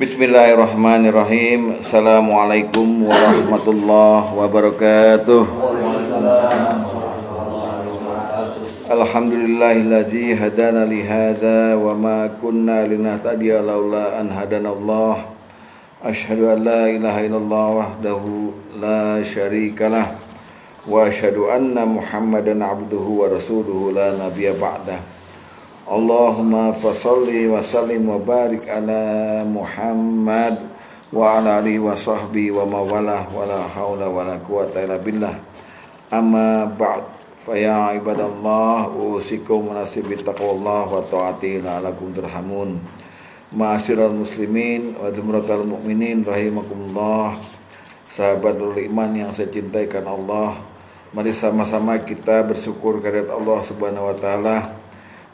Bismillahirrahmanirrahim. Assalamualaikum warahmatullahi wabarakatuh. Alhamdulillahilladzi hadana li hadza wa ma kunna linahtadiya laula an hadanallah. Asyhadu an la ilaha illallah wahdahu la syarikalah wa asyhadu anna Muhammadan abduhu wa rasuluhu la nabiyya ba'dah. Allahumma fasalli wa sallim wa barik ala Muhammad wa ala alihi wa sahbihi wa mawalah wa la hawla wa la quwata illa billah. Amma ba'd, fa ya ibadallah usikum nasibit taqwallah wa ta'ati la'alakum turhamun. Ma'asyiral muslimin wa zumratal mu'minin rahimakumullah. Sahabatul iman yang saya cintai karena Allah, mari sama-sama kita bersyukur kehadirat Allah Subhanahu wa taala.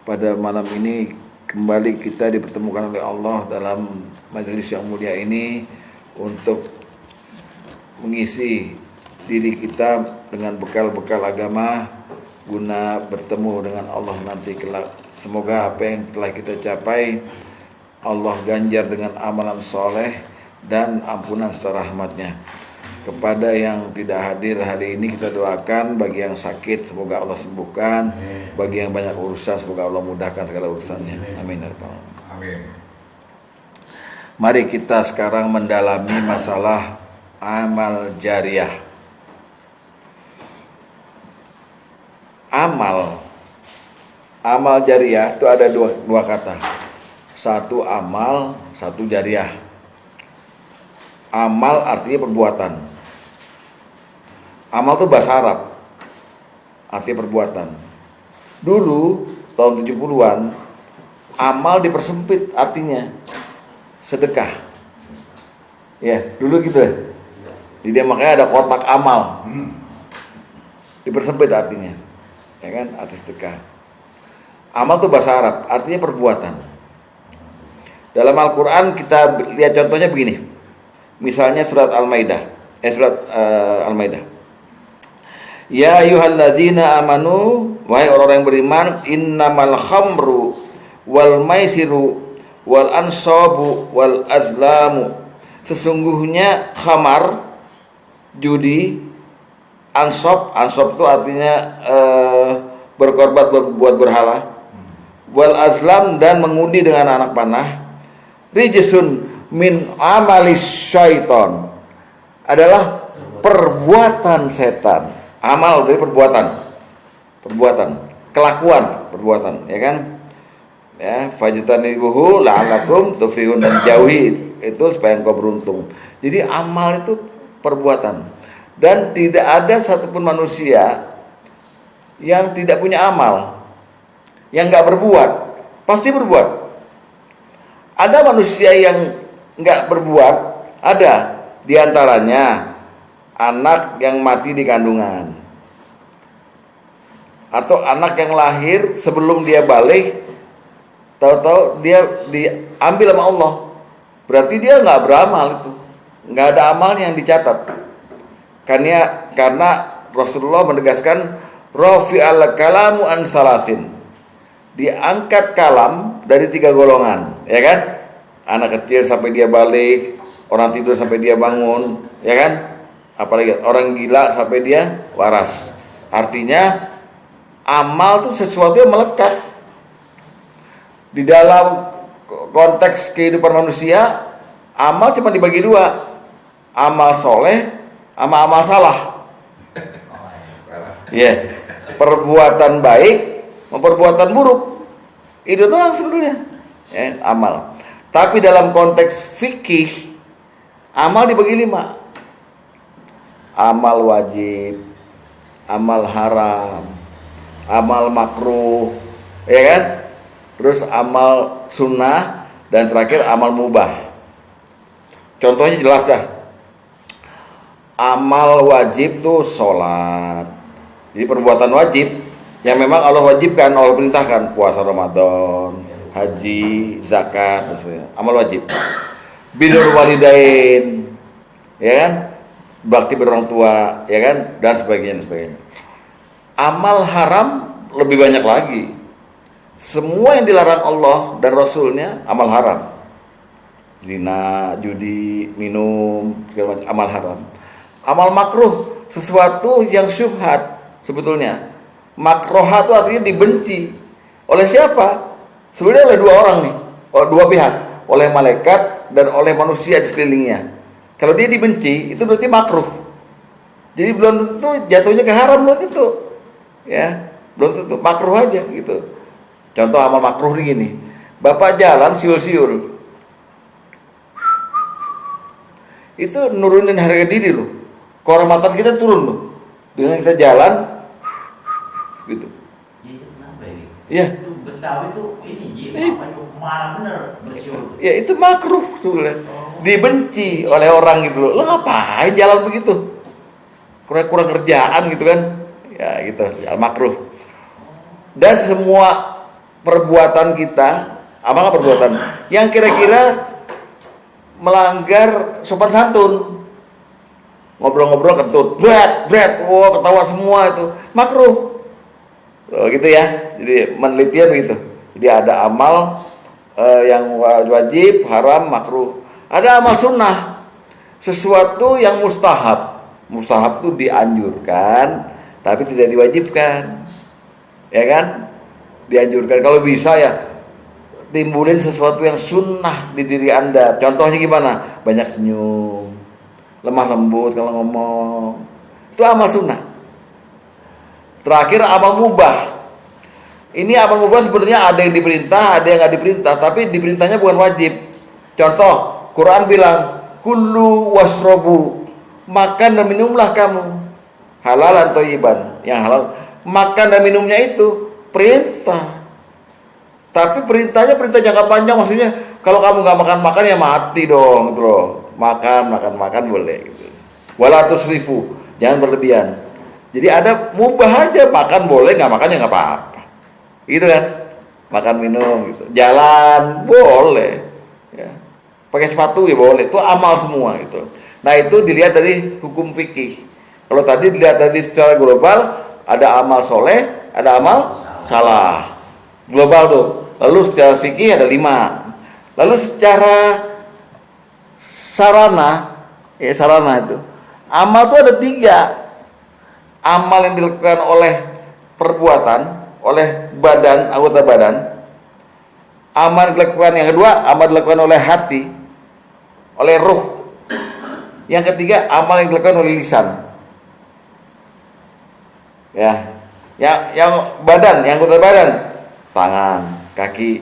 Pada malam ini kembali kita dipertemukan oleh Allah dalam majelis yang mulia ini untuk mengisi diri kita dengan bekal-bekal agama guna bertemu dengan Allah nanti kelak. Semoga apa yang telah kita capai Allah ganjar dengan amalan soleh dan ampunan serta rahmatnya. Kepada yang tidak hadir hari ini kita doakan, bagi yang sakit semoga Allah sembuhkan, bagi yang banyak urusan semoga Allah mudahkan segala urusannya. Amin. Amin. Mari kita sekarang mendalami masalah amal jariah. Amal jariah itu ada dua kata. Satu amal, satu jariah. Amal artinya perbuatan. Amal itu bahasa Arab, artinya perbuatan. Dulu tahun 70-an amal dipersempit artinya sedekah. Ya, dulu gitu ya. Jadi makanya ada kotak amal. Dipersempit artinya. Ya kan, arti sedekah. Amal itu bahasa Arab, artinya perbuatan. Dalam Al-Qur'an kita lihat contohnya begini. Misalnya surat Al-Maidah. Al-Maidah. Ya ayyuhalladzina amanu, wahai orang yang beriman, innamal khamru wal maisiru wal ansabu wal azlamu. Sesungguhnya khamar, judi, ansab itu artinya berkorban buat berhala, wal azlam dan mengundi dengan anak panah, rijsun min amalis syaiton, adalah perbuatan setan. Amal dari perbuatan, kelakuan, perbuatan, ya kan? Ya, fajtanibuhu la'alakum tuflihun, dan jauhi itu supaya engkau beruntung. Jadi amal itu perbuatan, dan tidak ada satupun manusia yang tidak punya amal, yang nggak berbuat, pasti berbuat. Ada manusia yang nggak berbuat, ada diantaranya anak yang mati di kandungan, atau anak yang lahir sebelum dia balik, tahu-tahu dia diambil sama Allah, berarti dia nggak beramal, itu nggak ada amalnya yang dicatat. Karena Rasulullah menegaskan rafi'al kalamu an salasin, diangkat kalam dari 3 golongan, ya kan? Anak kecil sampai dia balik, orang tidur sampai dia bangun, ya kan? Apalagi orang gila sampai dia waras. Artinya amal itu sesuatu yang melekat. Di dalam konteks kehidupan manusia, amal cuma dibagi 2. Amal soleh sama amal salah. Ya, perbuatan baik sama perbuatan buruk. Itu doang sebenarnya. Ya, amal. Tapi dalam konteks fikih, amal dibagi 5. Amal wajib, amal haram, amal makruh, ya kan? Terus amal sunnah, dan terakhir amal mubah. Contohnya jelas dah. Amal wajib tuh sholat. Jadi perbuatan wajib yang memang Allah wajibkan, Allah perintahkan, puasa Ramadan, haji, zakat, dan sebagainya. Amal wajib. Birrul walidain, ya kan? Bakti berorang tua, ya kan, dan sebagainya. Amal haram lebih banyak lagi. Semua yang dilarang Allah dan Rasulnya amal haram. zina, judi, minum, segala macam amal haram. Amal makruh sesuatu yang syubhat sebetulnya. Makruha itu artinya dibenci. Oleh siapa? Sebenarnya oleh dua orang nih, dua pihak, oleh malaikat dan oleh manusia di sekelilingnya. Kalau dia dibenci, itu berarti makruh. Jadi belum tentu jatuhnya ke haram, belum tentu. Ya, belum tentu, makruh aja gitu. Contoh amal makruh ini. Bapak jalan siul-siul. Itu nurunin harga diri loh. Kehormatan kita turun loh. Dengan kita jalan gitu. Itu kenapa ya? Iya. Itu Betawi itu ini mana bener bersiul. Ya itu makruh sebenarnya. Dibenci oleh orang gitu loh. Lo ngapain jalan begitu? Kurang kerjaan gitu kan. Ya gitu, ya makruh. Dan semua perbuatan kita, apa perbuatan yang kira-kira melanggar sopan santun. Ngobrol-ngobrol kentut, bret, ketawa semua itu makruh. Oh, gitu ya. Jadi menelitinya begitu. Jadi ada amal yang wajib, haram, makruh. Ada amal sunnah, sesuatu yang mustahab. Mustahab itu dianjurkan, tapi tidak diwajibkan. Ya kan? Dianjurkan. Kalau bisa ya timbulin sesuatu yang sunnah di diri Anda. Contohnya gimana? Banyak senyum, lemah lembut kalau ngomong. Itu amal sunnah. Terakhir amal mubah. Ini amal mubah sebenarnya ada yang diperintah, ada yang nggak diperintah, tapi diperintahnya bukan wajib. Contoh, Quran bilang, "Kulu wasrobu." Makan dan minumlah kamu halalan thayyiban, yang halal. Makan dan minumnya itu perintah. Tapi perintahnya perintah jangka panjang, maksudnya kalau kamu nggak makan ya mati dong gitu loh. Makan boleh gitu. Wala tusrifu, jangan berlebihan. Jadi ada mubah aja, makan boleh, nggak makan ya nggak apa-apa. Gitu kan? Makan minum gitu. Jalan boleh. Ya. Pakai sepatu ya boleh. Itu amal semua gitu. Nah itu dilihat dari hukum fikih. Kalau tadi dilihat dari secara global, ada amal soleh, ada amal salah. Global tuh. Lalu secara fikih ada 5. Lalu secara sarana itu. Amal itu ada 3. Amal yang dilakukan oleh perbuatan, oleh badan, anggota badan. Amal yang dilakukan yang kedua, amal dilakukan oleh hati, oleh ruh. Yang ketiga, amal yang dilakukan oleh lisan. Ya. Yang badan, yang anggota badan, tangan, kaki.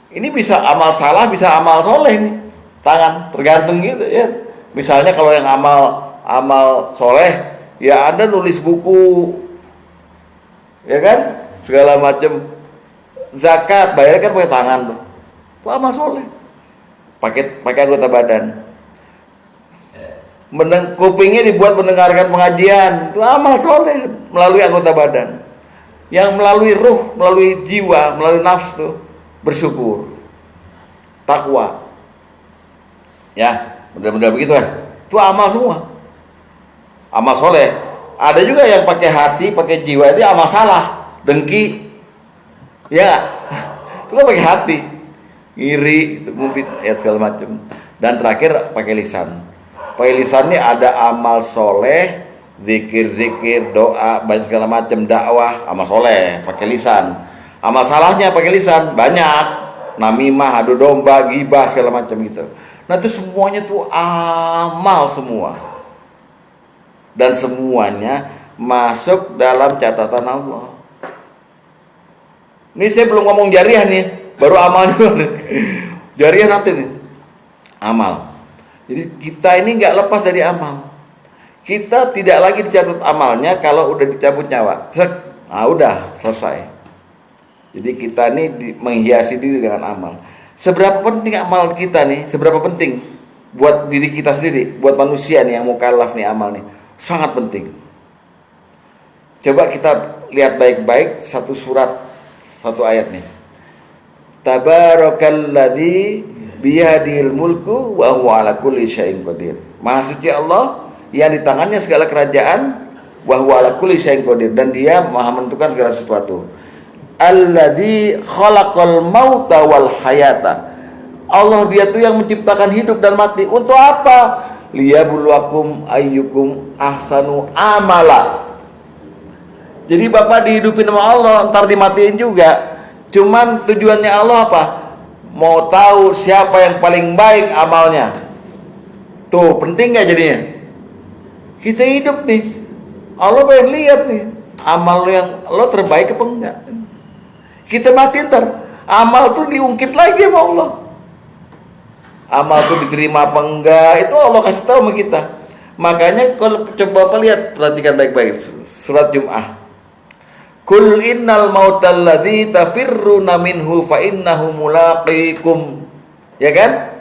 Ini bisa amal salah, bisa amal soleh nih. Tangan, tergantung gitu ya. Misalnya kalau yang amal soleh, ya Anda nulis buku, ya kan, segala macam. Zakat bayarnya kan pakai tangan tuh, itu amal soleh. Pakai anggota badan. Kupingnya dibuat mendengarkan pengajian, itu amal soleh melalui anggota badan. Yang melalui ruh, melalui jiwa, melalui nafsu, bersyukur, takwa. Ya, benar-benar begitu kan? Itu amal semua. Amal soleh. Ada juga yang pakai hati, pakai jiwa, itu amal salah, dengki. Ya, itu kan pakai hati, iri, mufid, ya segala macam. Dan terakhir pakai lisan. Pakai lisan ini ada amal soleh, zikir, doa, banyak segala macam, dakwah, amal soleh, pakai lisan. Amal salahnya pakai lisan, banyak. Namimah, adu domba, ghibah, segala macam gitu. Nah itu semuanya tuh amal semua. Dan semuanya masuk dalam catatan Allah. Ini saya belum ngomong jariah nih, baru amal dulu. Jariah nanti nih, amal. Jadi kita ini nggak lepas dari amal. Kita tidak lagi dicatat amalnya kalau udah dicabut nyawa. Nah udah selesai. Jadi kita ini menghiasi diri dengan amal. Seberapa penting amal kita nih? Seberapa penting buat diri kita sendiri, buat manusia nih yang mukallaf nih amal nih? Sangat penting. Coba kita lihat baik-baik satu surat, satu ayat nih. Tabarakalladzi biyadil mulku wa huwa ala kulli syai'in qadir. Maha suci Allah yang di tangannya segala kerajaan, wa huwa ala kulli syai'in qadir, dan dia maha menentukan segala sesuatu. Alladzi khalaqal mauta wal hayata. Allah dia tuh yang menciptakan hidup dan mati. Untuk apa? Liyabluwakum ayyukum ahsanu amala. Jadi Bapak dihidupin sama Allah, ntar dimatiin juga. Cuman tujuannya Allah apa? Mau tahu siapa yang paling baik amalnya. Tuh, penting gak jadinya? Kita hidup nih, Allah pengen lihat nih, amal yang lo terbaik apa enggak. Kita mati ntar, amal tuh diungkit lagi sama Allah. Amal tuh diterima apa enggak, itu Allah kasih tahu sama kita. Makanya kalau coba apa lihat, perhatikan baik-baik surat Jum'ah. Kul innal mautal ladzi tafirruna minhu fa innahu mulaqikum. Ya kan?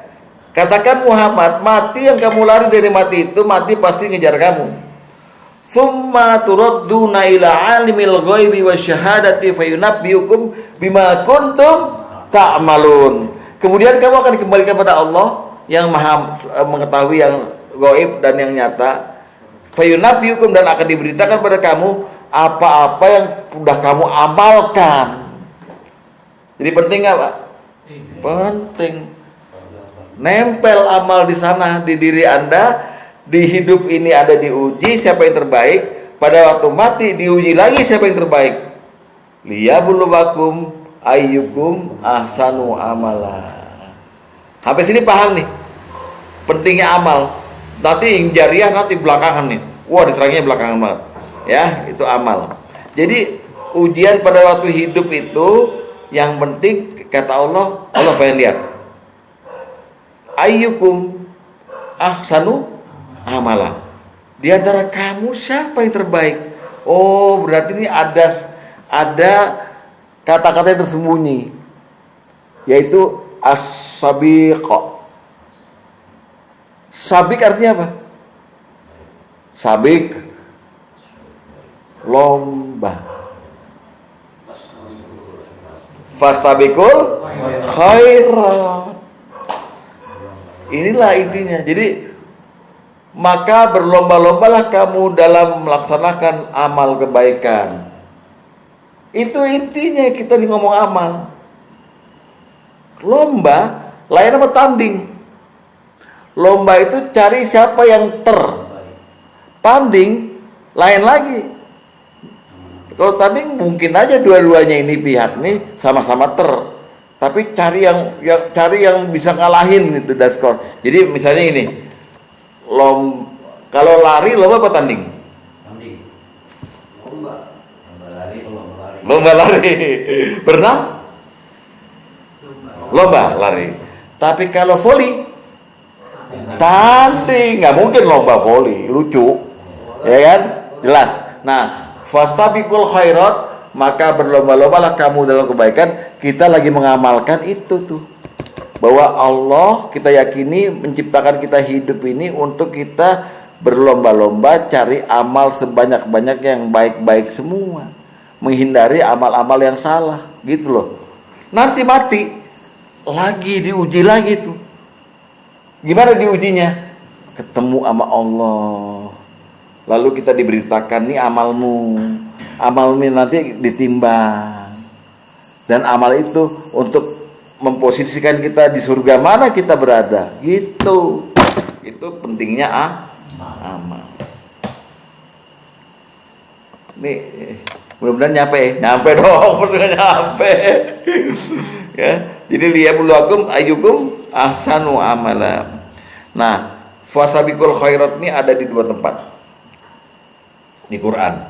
Katakan Muhammad, mati yang kamu lari dari mati itu, mati pasti ngejar kamu. Tsumma turadduna ila alimil ghaibi wasyahadati fayunabbiukum bima kuntum ta'malun. Kemudian kamu akan dikembalikan pada Allah yang Maha mengetahui yang gaib dan yang nyata. Fayunabbiukum, dan akan diberitakan pada kamu apa-apa yang sudah kamu amalkan. Jadi penting nggak, Pak? Penting. Nempel amal di sana, di diri Anda. Di hidup ini ada diuji siapa yang terbaik. Pada waktu mati diuji lagi siapa yang terbaik. Liyabluwakum ayyukum ahsanu amala. Sampai sini paham nih pentingnya amal. Nanti yang jariah nanti belakangan nih. Wah, diterangnya belakangan banget. Ya, itu amal. Jadi ujian pada waktu hidup itu yang penting kata Allah pengen lihat. Ayyukum ahsanu amala. Di antara kamu siapa yang terbaik? Oh, berarti ini ada kata-kata yang tersembunyi, yaitu as-sabiq. Sabik artinya apa? Sabik, lomba. Fastabikul khairat. Inilah intinya. Jadi maka berlomba-lombalah kamu dalam melaksanakan amal kebaikan. Itu intinya kita ngomong amal. Lomba lain apa tanding? Lomba itu cari siapa yang tanding lain lagi. Kalau tanding mungkin aja dua-duanya ini pihak nih sama-sama tapi cari yang bisa ngalahin itu dan skor. Jadi misalnya ini, kalau lari lomba apa tanding? Tanding. Lomba lari. Lomba lari. Berenang? Lomba lari. Tapi kalau voli tanding, nggak mungkin lomba voli, lucu, ya kan? Jelas. Nah, fastabiqul khairat, maka berlomba-lombalah kamu dalam kebaikan. Kita lagi mengamalkan itu tuh, bahwa Allah kita yakini menciptakan kita hidup ini untuk kita berlomba-lomba cari amal sebanyak-banyak yang baik-baik semua, menghindari amal-amal yang salah, gitu loh. Nanti mati lagi diuji lagi tuh. Gimana diujinya? Ketemu sama Allah. Lalu kita diberitakan nih amalmu nanti ditimbang. Dan amal itu untuk memposisikan kita di surga mana kita berada. Gitu. Itu pentingnya amal. Nih, mudah-mudahan nyampe dong, nyampe. Ya, jadi liyabluwakum ayyukum ahsanu amala. Nah, fasabiqul khairat ini ada di dua tempat di Quran,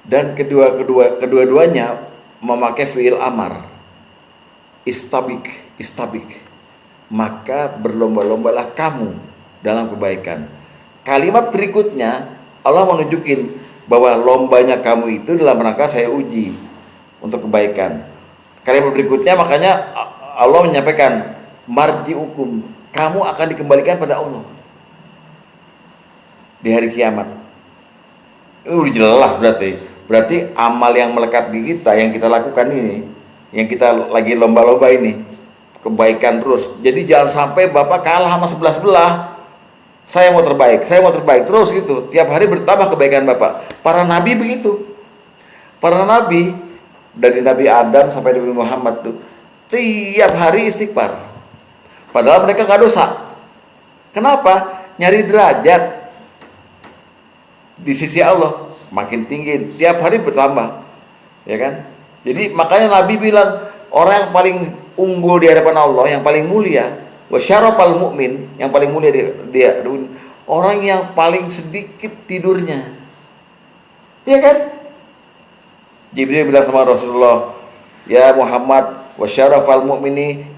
dan kedua-duanya memakai fiil amar. Istabik, maka berlomba-lombalah kamu dalam kebaikan. Kalimat berikutnya Allah menunjukin bahwa lombanya kamu itu dalam rangka saya uji untuk kebaikan. Kalimat berikutnya makanya Allah menyampaikan marji'ukum, kamu akan dikembalikan pada Allah di hari kiamat. Udah jelas berarti amal yang melekat di kita, yang kita lakukan ini, yang kita lagi lomba-lomba ini, kebaikan terus. Jadi jangan sampai Bapak kalah sama sebelah-sebelah. Saya mau terbaik terus gitu. Tiap hari bertambah kebaikan Bapak. Para nabi begitu. Para nabi dari Nabi Adam sampai Nabi Muhammad tuh tiap hari istighfar. Padahal mereka nggak dosa. Kenapa? Nyari derajat di sisi Allah makin tinggi, tiap hari bertambah, ya kan? Jadi makanya Nabi bilang orang yang paling unggul di hadapan Allah, yang paling mulia, wa syarafal mu'min, yang paling mulia dia orang yang paling sedikit tidurnya, ya kan? Jibril bilang sama Rasulullah, ya Muhammad, wa syarafal mu'mini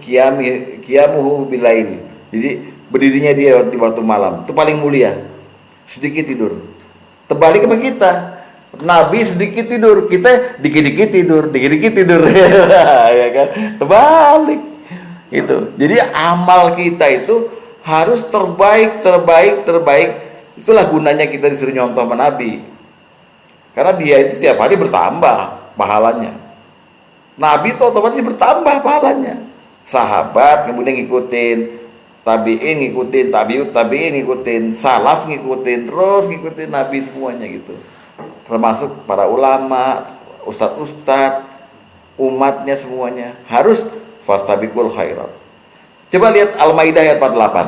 qiyamuhu bilail. Jadi berdirinya dia di waktu malam itu paling mulia, sedikit tidur. Terbalik sama kita, Nabi sedikit tidur, kita dikit-dikit tidur, ya kan? Terbalik itu. Jadi amal kita itu harus terbaik. Itulah gunanya kita disuruh nyontoh sama Nabi, karena dia itu tiap hari bertambah pahalanya. Nabi itu otomatis bertambah pahalanya. Sahabat kemudian ngikutin, tabi'in ngikutin, tabi'in ngikutin, salaf ngikutin, terus ngikutin Nabi semuanya gitu. Termasuk para ulama, ustadz, umatnya semuanya harus fastabiqul khairat. Coba lihat Al-Maidah ayat 48.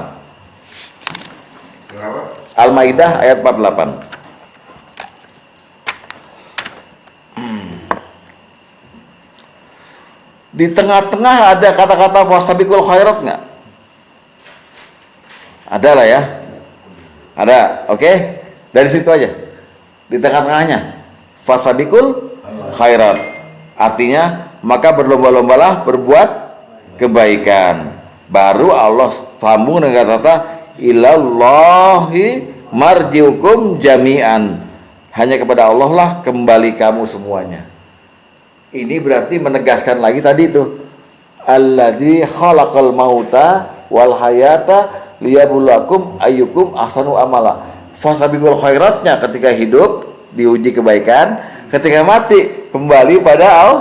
Kenapa? Al-Maidah ayat 48. Di tengah-tengah ada kata-kata fastabiqul khairat nggak? Ada lah ya. Ada, oke? Dari situ aja. Di tengah-tengahnya fastabiqul khairat. Artinya maka berlomba-lombalah berbuat kebaikan. Baru Allah sambung dengan kata ilallahi marjiukum jami'an. Hanya kepada Allah lah kembali kamu semuanya. Ini berarti menegaskan lagi tadi itu allazi khalaqal mauta wal hayata liyabluwakum ayyukum ahsanu amala. Fasabiqul khairatnya ketika hidup diuji kebaikan, ketika mati kembali pada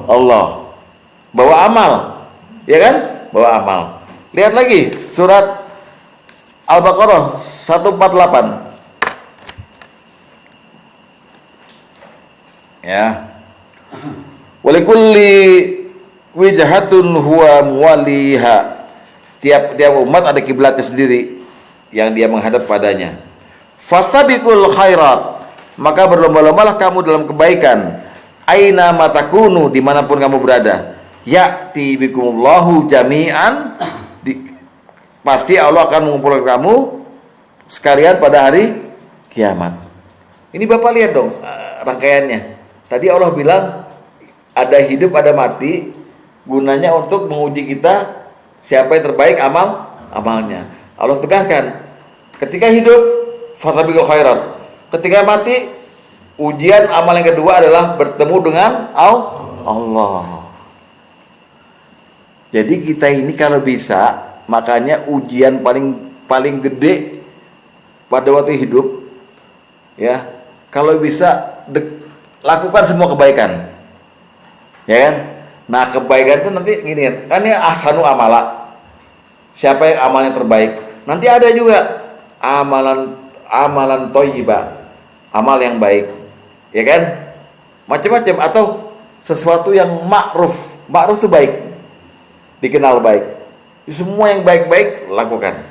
Allah. Bawa amal, ya kan? Bawa amal. Lihat lagi surat Al-Baqarah 148. Ya. Walikulli wijhatun huwa muwaliha. Tiap umat ada kiblatnya sendiri yang dia menghadap padanya. Fastabiqul khairat, maka berlomba-lombalah kamu dalam kebaikan. Aina matakunu, dimanapun kamu berada. Ya'ti bikumullahu jami'an, pasti Allah akan mengumpulkan kamu sekalian pada hari kiamat. Ini Bapak lihat dong rangkaiannya. Tadi Allah bilang ada hidup, ada mati, gunanya untuk menguji kita siapa yang terbaik amalnya. Allah tegaskan, ketika hidup fasabiqul khairat, ketika mati ujian amal yang kedua adalah bertemu dengan Allah. Jadi kita ini kalau bisa, makanya ujian paling gede pada waktu hidup, ya, kalau bisa lakukan semua kebaikan. Ya kan? Nah, kebaikan itu nanti gini kan ya, ahsanu amala. Siapa yang amalnya terbaik? Nanti ada juga amalan thayyibah, amal yang baik. Ya kan? Macam-macam, atau sesuatu yang ma'ruf. Ma'ruf itu baik. Dikenal baik. Semua yang baik-baik lakukan.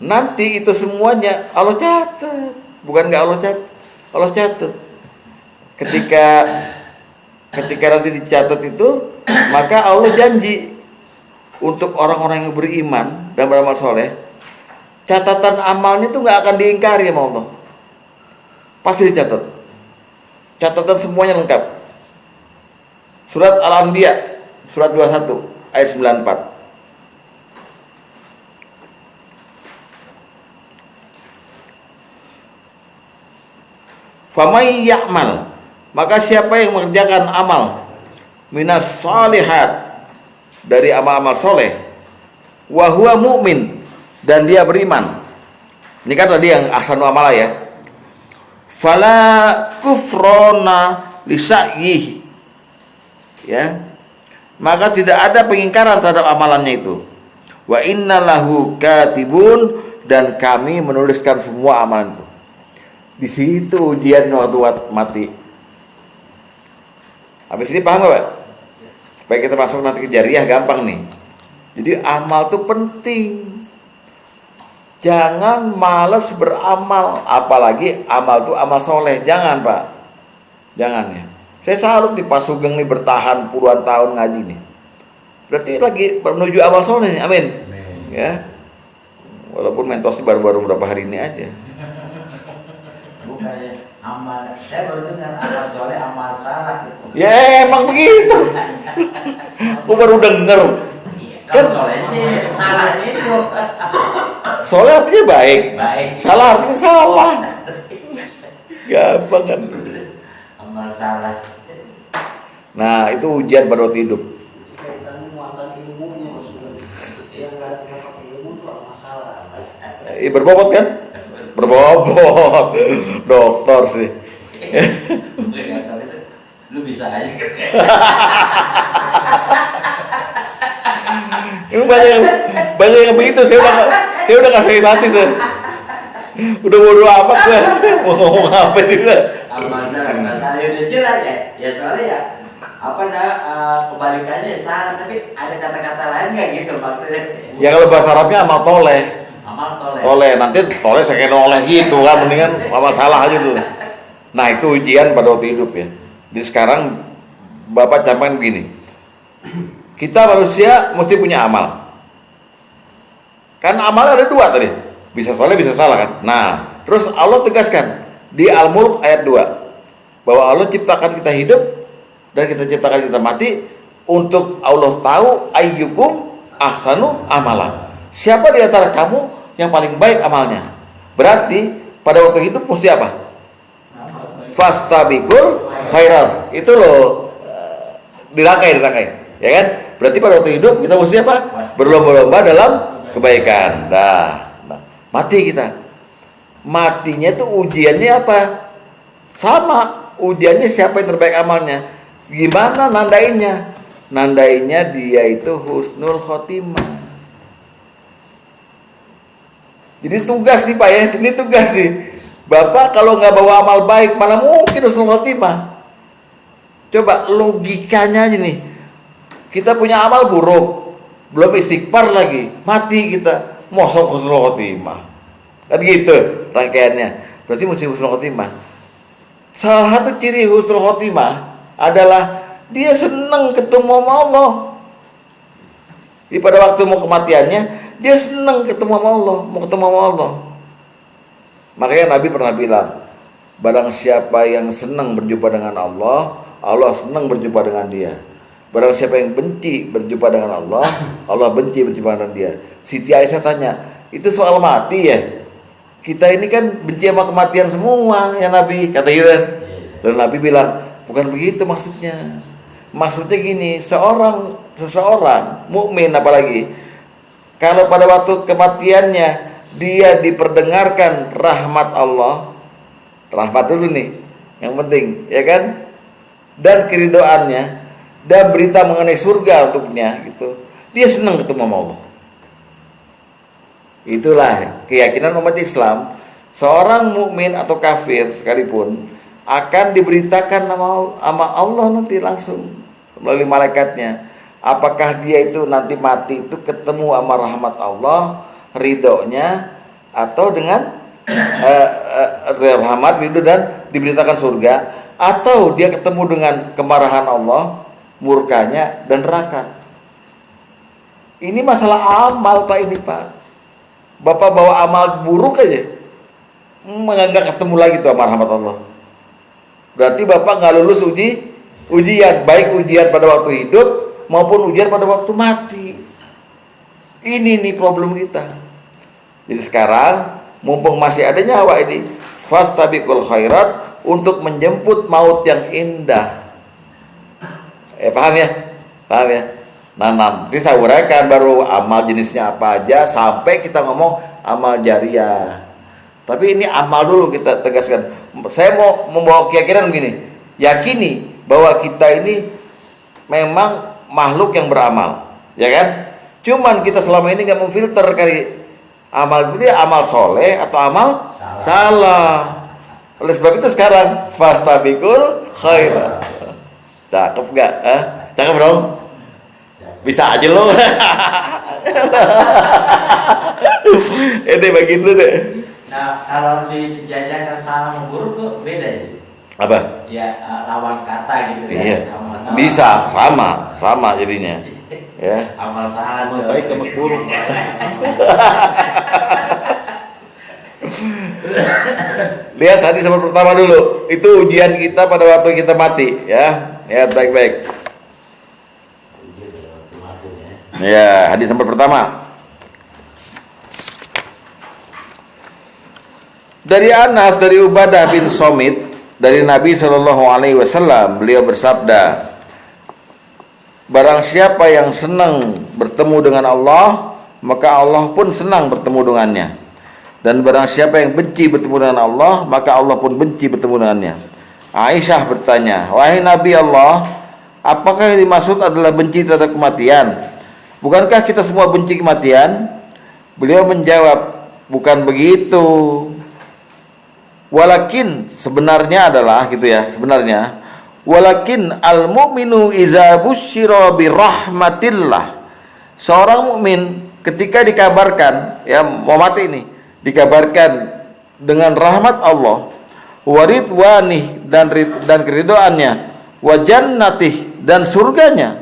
Nanti itu semuanya Allah catat. Bukan enggak Allah catat. Allah catat. Ketika nanti dicatat itu, maka Allah janji untuk orang-orang yang beriman dan beramal soleh, catatan amalnya itu nggak akan diingkari sama Allah. Pasti dicatat. Catatan semuanya lengkap. Surat Al-Anbiya, surat 21 ayat 94. Famay ya'mal, maka siapa yang mengerjakan amal minas shalihat, dari amal-amal soleh, wa huwa mu'min, dan dia beriman. Ini kan tadi yang ahsanu amala ya. Fala kufrona lisa'yihi, ya, maka tidak ada pengingkaran terhadap amalannya itu. Wa inna lahu katibun, dan kami menuliskan semua amalan itu. Di situ ujian waktu mati. Habis ini paham gak Pak? Supaya kita masuk nanti ke jariah gampang nih. Jadi amal itu penting. Jangan malas beramal, apalagi amal itu amal soleh. Jangan Pak, jangan ya. Saya salut nih Pak Sugeng nih bertahan puluhan tahun ngaji nih. Berarti lagi menuju amal soleh nih, amin. Ya, walaupun mentosnya baru-baru berapa hari ini aja. Bukannya amal, saya baru dengar amal soleh, amal salah gitu. Ya emang begitu. Aku baru denger. Kan soleh sih, salahnya itu. Soleh artinya baik. Baik. Salah artinya salah. Gampang kan. Amal salah. Nah itu ujian pada waktu hidup. Kaitannya muatan ilmunya maksudnya. Yang nggak pakai ilmu itu masalah. Berbobot kan? Berbobot. Dokter sih. Lu bisa aja gitu. Ini banyak yang begitu. Saya udah nggak sakit hati saya. Udah bodo amat gue. Mau ngomong apa juga. Amal salah udah jelas ya. Ya soalnya ya kebalikannya salah, tapi ada kata-kata lain nggak gitu maksudnya. Ya kalau bahasa Arabnya amal toleh. Amal toleh. Toleh nanti toleh saya oleh gitu kan, mendingan amal salah aja tuh. Nah itu ujian pada waktu hidup ya. Jadi sekarang Bapak campurkan begini. Kita manusia mesti punya amal. Kan amal ada dua tadi. Bisa soleh, bisa salah kan. Nah, terus Allah tegaskan di Al-Mulk ayat 2 bahwa Allah ciptakan kita hidup dan kita ciptakan kita mati untuk Allah tahu ayyukum ahsanu amalan. Siapa di antara kamu yang paling baik amalnya? Berarti pada waktu hidup mesti apa? Fastabiqul khairat. Itu loh dirangkai, ya kan? Berarti pada waktu hidup kita mesti apa? Berlomba-lomba dalam kebaikan. Nah, mati kita. Matinya itu ujiannya apa? Sama, ujiannya siapa yang terbaik amalnya. Gimana nandainya? Nandainya dia itu husnul khotimah. Jadi tugas nih Pak ya, ini tugas nih. Bapak kalau nggak bawa amal baik, mana mungkin husnul khotimah? Coba logikanya aja nih. Kita punya amal buruk, belum istighfar lagi, mati kita, mosok husnul khotimah. Kan gitu rangkaiannya. Berarti mesti husnul khotimah. Salah satu ciri husnul khotimah adalah dia senang ketemu sama Allah. Di pada waktu mau kematiannya, dia senang ketemu sama Allah, mau ketemu sama Allah. Makanya Nabi pernah bilang, barang siapa yang senang berjumpa dengan Allah, Allah senang berjumpa dengan dia. Barang siapa yang benci berjumpa dengan Allah, Allah benci berjumpa dengan dia. Siti Aisyah tanya, itu soal mati ya? Kita ini kan benci sama kematian semua ya Nabi, kata Yuran. Dan Nabi bilang, bukan begitu maksudnya. Maksudnya gini, seseorang mukmin apalagi, kalau pada waktu kematiannya dia diperdengarkan rahmat Allah, rahmat dulu nih, yang penting, ya kan? Dan keridhoannya, dan berita mengenai surga untuknya gitu, dia senang ketemu sama Allah. Itulah keyakinan umat Islam. Seorang mukmin atau kafir sekalipun akan diberitakan sama Allah nanti langsung melalui malaikatnya. Apakah dia itu nanti mati itu ketemu sama rahmat Allah, ridhonya, atau dengan rahmat, ridho dan diberitakan surga, atau dia ketemu dengan kemarahan Allah, murkanya dan neraka. Ini masalah amal Pak ini Pak. Bapak bawa amal buruk aja, nggak ketemu lagi tuh sama rahmat Allah. Berarti Bapak nggak lulus ujian, baik ujian pada waktu hidup maupun ujian pada waktu mati. Ini nih problem kita. Jadi sekarang mumpung masih ada nyawa ini, fastabiqul khairat, untuk menjemput maut yang indah. Paham ya? Paham ya? Nah nanti saya uraikan baru amal jenisnya apa aja sampai kita ngomong amal jariah. Tapi ini amal dulu kita tegaskan. Saya mau membawa keyakinan begini. Yakini bahwa kita ini memang makhluk yang beramal, ya kan? Cuman kita selama ini nggak memfilter kali amal itu dia amal soleh atau amal salah. Oleh sebab itu sekarang fastabiqul khairat. Cakep nggak? Cakep dong. Bisa aja lo. Ini bagi dulu deh. Nah, kalau di sejajar kan salah memburuk tuh beda ya. Apa? Ya lawan kata gitu kan. Iya. Amal salah. Bisa, sama jadinya. Ya. Amal salah tuh. Baik sama buruk. Lihat hadis nomor pertama dulu. Itu ujian kita pada waktu kita mati, ya. Ya, baik-baik. Ya, hadis nomor pertama. Dari Anas dari Ubadah bin Somit dari Nabi Shallallahu Alaihi Wasallam, beliau bersabda, barang siapa yang senang bertemu dengan Allah, maka Allah pun senang bertemu dengannya. Dan barang siapa yang benci bertemu dengan Allah, maka Allah pun benci bertemu dengannya. Aisyah bertanya, wahai Nabi Allah, apakah yang dimaksud adalah benci terhadap kematian? Bukankah kita semua benci kematian? Beliau menjawab, bukan begitu. Walakin sebenarnya adalah gitu ya, sebenarnya walakin al-mu'minu iza busyira bi rahmatillah. Seorang mukmin ketika dikabarkan ya mau mati ini, dikabarkan dengan rahmat Allah, wa ridwanih dan keridhaannya, wa jannatih dan surganya,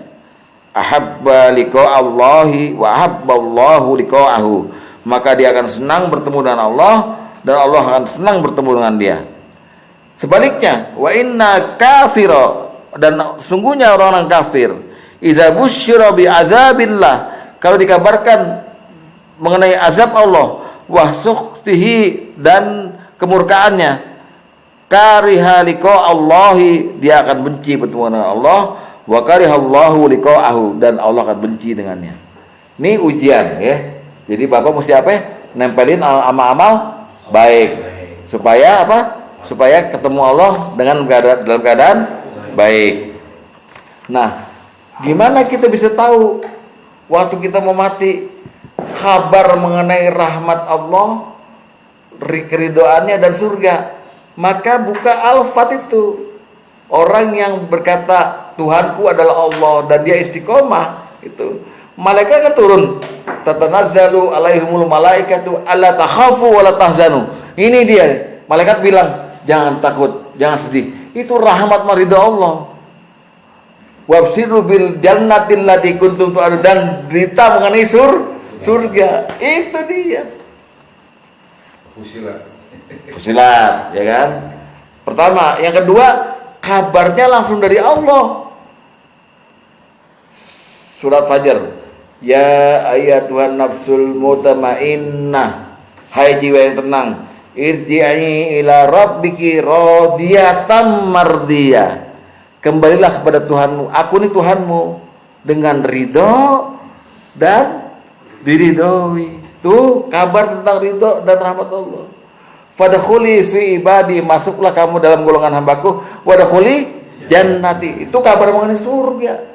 ahabba liqa'allahi wa ahabballahu liqa'ahu, maka dia akan senang bertemu dengan Allah dan Allah akan senang bertemu dengan dia. Sebaliknya, wa inna kafira, dan sungguhnya orang-orang kafir, idza busyira bi azabillah, kalau dikabarkan mengenai azab Allah, wa sukhtihi dan kemurkaannya, kariha liqa'allahi, dia akan benci bertemu dengan Allah, wa karihallahu liqa'ahu, dan Allah akan benci dengannya. Ini ujian ya. Jadi Bapak mesti apa ya? Nempelin amal-amal baik supaya apa? Supaya ketemu Allah dalam keadaan baik. Nah, gimana kita bisa tahu waktu kita mau mati kabar mengenai rahmat Allah, keridhaannya dan surga? Maka buka Al-Fat itu. Orang yang berkata Tuhanku adalah Allah dan dia istiqomah itu, malaikat kan turun, tatanazzalu alaihimul malaikatu alla takhafu wa la tahzanu. Ini dia, malaikat bilang jangan takut, jangan sedih. Itu rahmat maridha Allah. Wabshiru bil jannati allati kuntum tu'adun, dan berita mengenai surga. Itu dia. Fusilat, ya kan? Pertama, yang kedua, kabarnya langsung dari Allah. Surat Fajar. Ya ayatuhan nafsul mutmainnah, hai jiwa yang tenang, irji'i ila rabbiki radiyatan mardiyah, kembalilah kepada Tuhanmu, aku ini Tuhanmu, dengan ridho dan diridhoi. Tuh kabar tentang ridho dan rahmat Allah. Fadkhuli fi ibadi, masuklah kamu dalam golongan hambaku, wadkhuli jannati, itu kabar mengenai surga.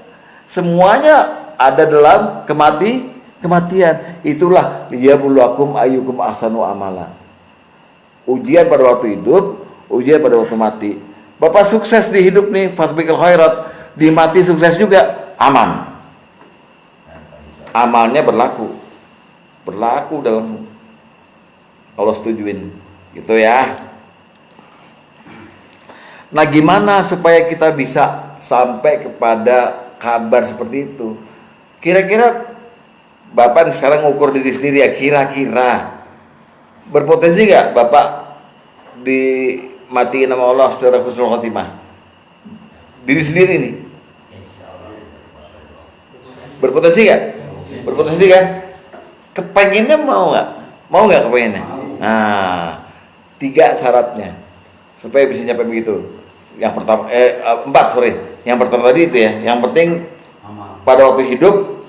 Semuanya ada dalam kematian. Itulah liyabluwakum ayyukum ahsanu amala. Ujian pada waktu hidup, ujian pada waktu mati. Bapak sukses di hidup nih, fasbiqul khairat, di mati sukses juga, aman. Amalnya berlaku dalam Allah setujuin, gitu ya. Nah, gimana supaya kita bisa sampai kepada kabar seperti itu? Kira-kira Bapak sekarang ngukur diri sendiri ya, kira-kira berpotensi nggak Bapak dimatiin sama Allah secara husnul khotimah? Diri sendiri nih berpotensi nggak? Berpotensi kan? Kepengennya mau nggak? Mau nggak kepengennya? Nah, 3 syaratnya supaya bisa nyampe begitu. Yang pertama, 4 sorry. Yang pertama tadi itu ya. Yang penting pada waktu hidup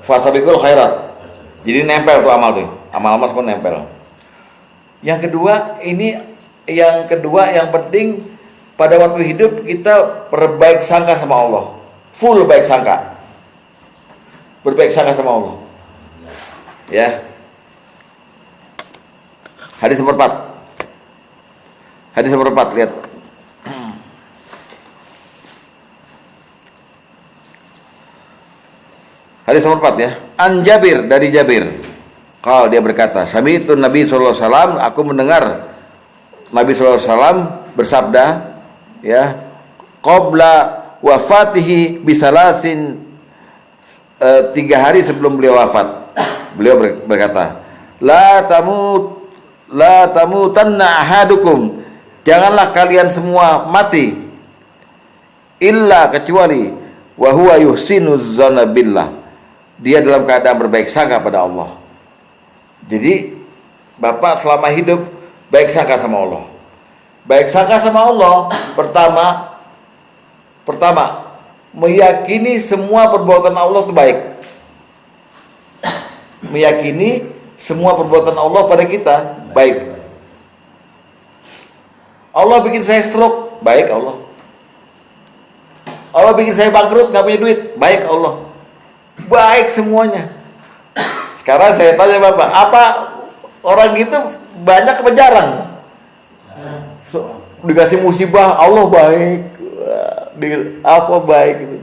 fasabiqul khairat. Jadi nempel tuh amal tuh. Amal-amal semua nempel. Yang kedua yang penting pada waktu hidup kita berbaik sangka sama Allah. Full baik sangka. Berbaik sangka sama Allah. Ya. Hadis nomor 4. Hadis nomor 4, lihat. Hadis hadis nomor 4 ya. An Jabir, dari Jabir. Kalau dia berkata, sami'tu Nabi sallallahu alaihi wasallam, aku mendengar Nabi sallallahu alaihi wasallam bersabda, ya, qabla wafatihi bisalasin, 3 hari sebelum beliau wafat. Beliau berkata, la tamutanna ahadukum, janganlah kalian semua mati illa kecuali wa huwa yuhsinu dzanna billah, dia dalam keadaan berbaik sangka pada Allah. Jadi Bapak selama hidup baik sangka sama Allah. Baik sangka sama Allah pertama meyakini semua perbuatan Allah itu baik. Meyakini semua perbuatan Allah pada kita baik. Allah bikin saya stroke, baik Allah. Allah bikin saya bangkrut, nggak punya duit, baik Allah. Baik semuanya. Sekarang saya tanya Bapak, apa orang gitu banyak apa jarang? Dikasih musibah, Allah baik. Apa baik itu?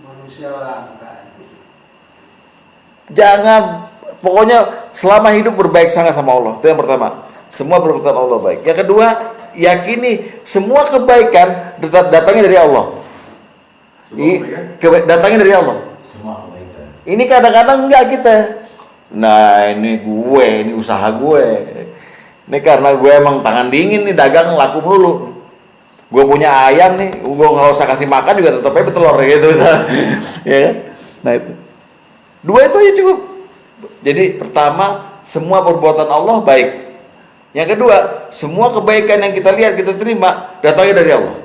Manusia langka. Jangan, pokoknya selama hidup berbaik sangka sama Allah. Itu yang pertama. Semua perbuatan Allah baik. Yang kedua, yakini semua kebaikan datangnya dari Allah. Datangnya dari Allah. Semua kebaikan. Ini kadang-kadang enggak kita. Nah, ini usaha gue. Ini karena gue emang tangan dingin nih, dagang laku melulu. Gue punya ayam nih, gue nggak usah kasih makan juga tetap aja bertelur gitu. Ya kan? Nah itu. 2 itu aja cukup. Jadi pertama, semua perbuatan Allah baik. Yang kedua, semua kebaikan yang kita lihat, kita terima, datangnya dari Allah.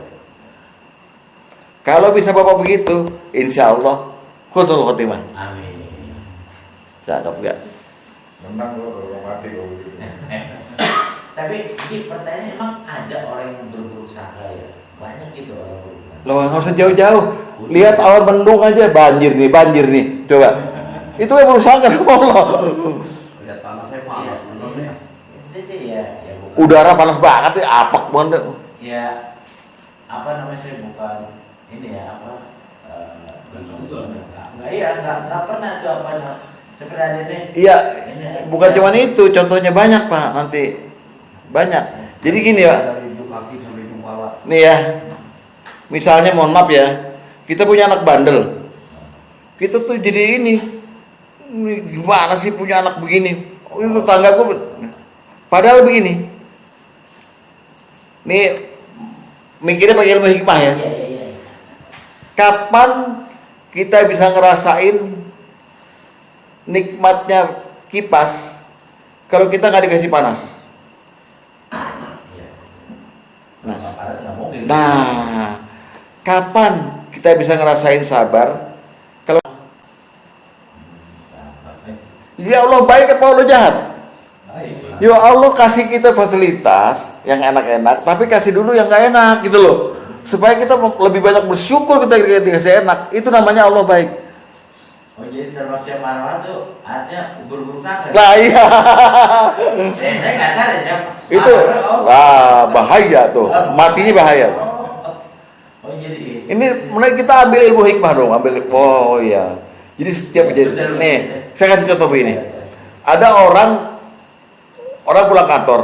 Kalau bisa Bapak begitu, insya Allah husnul khotimah. Amin. Cakep gak? Menang lo kalau mati kalau gitu. Tapi pertanyaan, emang ada orang yang berburuk sangka ya? Banyak gitu orang berburuk sangka. Loh, nggak usah jauh-jauh. Lihat awan mendung aja, banjir nih. Coba. Itu yang berusaha sama Allah. Lihat panasnya panas benernya. Ya bukan. Udara panas banget ya, apak banget. Ya, apa namanya, saya bukan ini ya, apa? Nggak pernah tuh apa seperti ada nih. Iya, bukan cuma itu, contohnya banyak Pak, nanti banyak. Jadi gini Pak, Dari ujung kaki sampai ujung kepala. nih ya, misalnya mohon maaf ya, kita punya anak bandel, kita tuh jadi ini gimana sih punya anak begini? Oh, itu tetanggaku, padahal begini. Nih mikirnya pakai ilmu hikmah ya. Iya. Kapan kita bisa ngerasain nikmatnya kipas kalau kita nggak dikasih panas? Panas nggak mungkin. Nah, kapan kita bisa ngerasain sabar kalau ya Allah baik apa Allah jahat? Ya Allah kasih kita fasilitas yang enak-enak, tapi kasih dulu yang nggak enak gitu loh, supaya kita lebih banyak bersyukur kita dikasih enak. Itu namanya Allah baik. Oh, jadi termasuk yang marah-marah tuh artinya berburuk sangka. Nah iya. Saya nggak tahu ya. Itu bahaya tuh, matinya bahaya. Oh jadi Ini mulai kita ambil ilmu hikmah dong, oh iya. Jadi setiap kejadian, nih saya kasih contoh begini. Ada orang pulang kantor,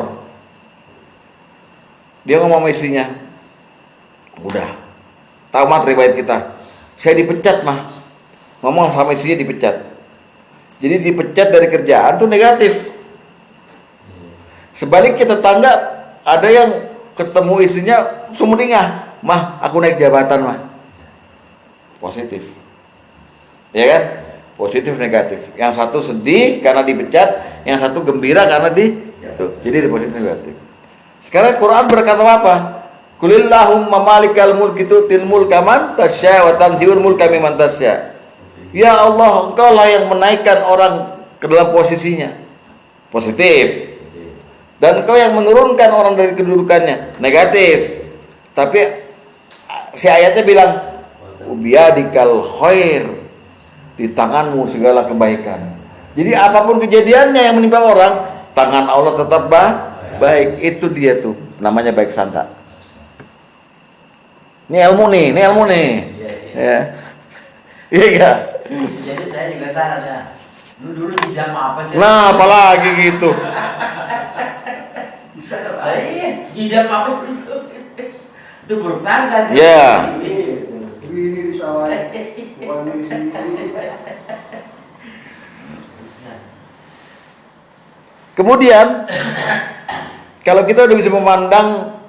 dia ngomong sama istrinya, udah tamat riwayat kita, saya dipecat mah. Ngomong sama istrinya dipecat. Jadi dipecat dari kerjaan tuh negatif. Sebaliknya tetangga ada yang ketemu istrinya sumringah, mah aku naik jabatan mah. Positif. Ya kan? Positif negatif. Yang satu sedih karena dipecat, yang satu gembira karena tuh. Jadi positif negatif. Sekarang Quran berkata apa? Qulillahumma malikal mulki tu'til mulka man tasya wa tanzi'ul mulka mimman tasya. Ya Allah, Engkau lah yang menaikkan orang ke dalam posisinya. Positif. Dan Engkau yang menurunkan orang dari kedudukannya. Negatif. Tapi si ayatnya bilang, ubiyadikal khair, di tanganmu segala kebaikan. Jadi apapun kejadiannya yang menimpa orang, tangan Allah tetap baik. Itu dia tuh, namanya baik sangka. Ini ilmu nih. Iya. Ya. Iya enggak? Jadi saya juga saran ya. Lu dulu hijab apa sih? Nah, apalagi gitu. Iya, hijab apa itu? Itu buruk sangka. Ya. Ini di sawah, bukan di sini. Kemudian kalau kita udah bisa memandang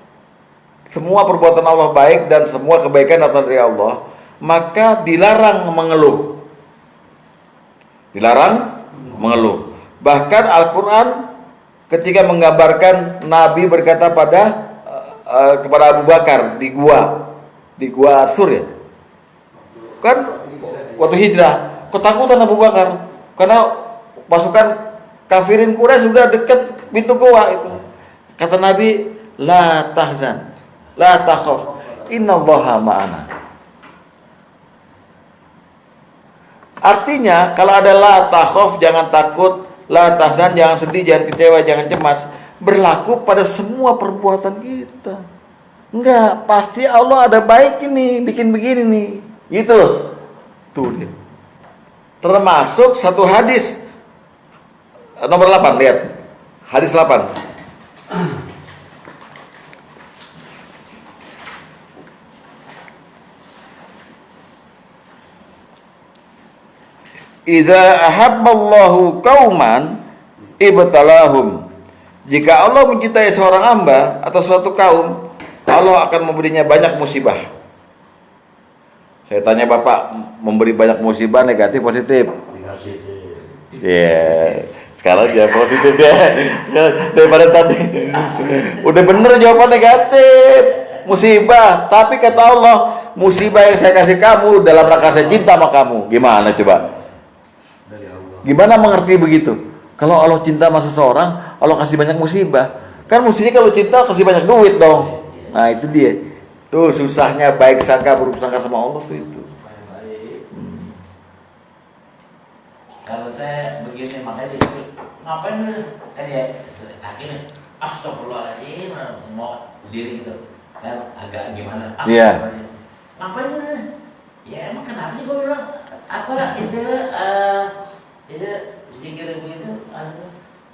semua perbuatan Allah baik dan semua kebaikan datang dari Allah, maka dilarang mengeluh. Dilarang mengeluh. Bahkan Al-Quran ketika menggambarkan Nabi berkata kepada Abu Bakar di gua Sur ya, kan waktu hijrah ketakutan Abu Bakar karena pasukan kafirin Quraisy sudah dekat pintu gua itu. Kata Nabi, la tahzan, la takhaf, innallaha ma'ana. Artinya kalau ada la takhaf, jangan takut, la tahzan, jangan sedih, jangan kecewa, jangan cemas, berlaku pada semua perbuatan kita. Enggak, pasti Allah ada baik ini, bikin begini nih. Gitu. Tuh dia. Termasuk satu hadis nomor 8, lihat. Hadis 8. Idza ahabballahu qauman ibtalahum. Jika Allah mencintai seorang hamba atau suatu kaum, Allah akan memberinya banyak musibah. Saya tanya Bapak, memberi banyak musibah negatif positif? Ya, sekarang ya positif ya. Daripada tadi. Udah bener jawaban negatif, musibah. Tapi kata Allah, musibah yang saya kasih kamu dalam rangka saya cinta sama kamu. Gimana coba? Gimana mengerti begitu? Kalau Allah cinta sama seseorang, Allah kasih banyak musibah. Kan mestinya kalau cinta kasih banyak duit dong. Nah itu dia. Tuh susahnya baik sangka buruk sangka sama Allah tuh itu. Kalau saya begini makanya disuruh ngapain dulu kan ya akhirnya astagfirullahaladzim mau diri gitu kan agak gimana ngapain dulu ya emang kenapa sih gue bilang apa itu zikir begitu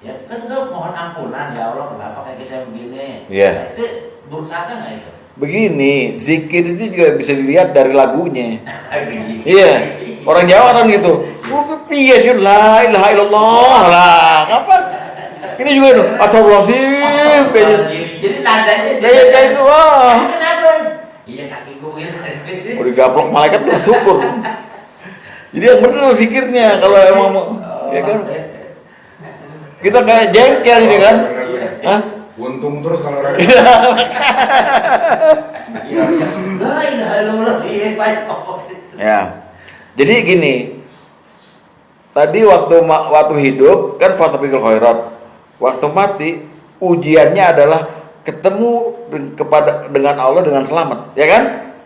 ya kan gue mohon ampunan ya Allah kenapa kaki saya begini nah, itu buruk sangka nggak itu? Begini, zikir itu juga bisa dilihat dari lagunya. Iya, orang Jawa kan gitu. Piye sih la ilaha illallah lah. Kapan? Ini juga itu. Astagfirullahaladzim. Jadi nadanya kayak itu. Wah. Kenapa? Iya kakiku begini. Udah gaplok malaikat tuh syukur. Jadi yang benar zikirnya kalau emang ya kan. Kita kayak jengkel ini kan. Hah? Untung terus kalau orang ya. Jadi gini. Tadi waktu hidup kan fasabiqul khairat. Waktu mati ujiannya adalah ketemu dengan Allah dengan selamat, ya kan?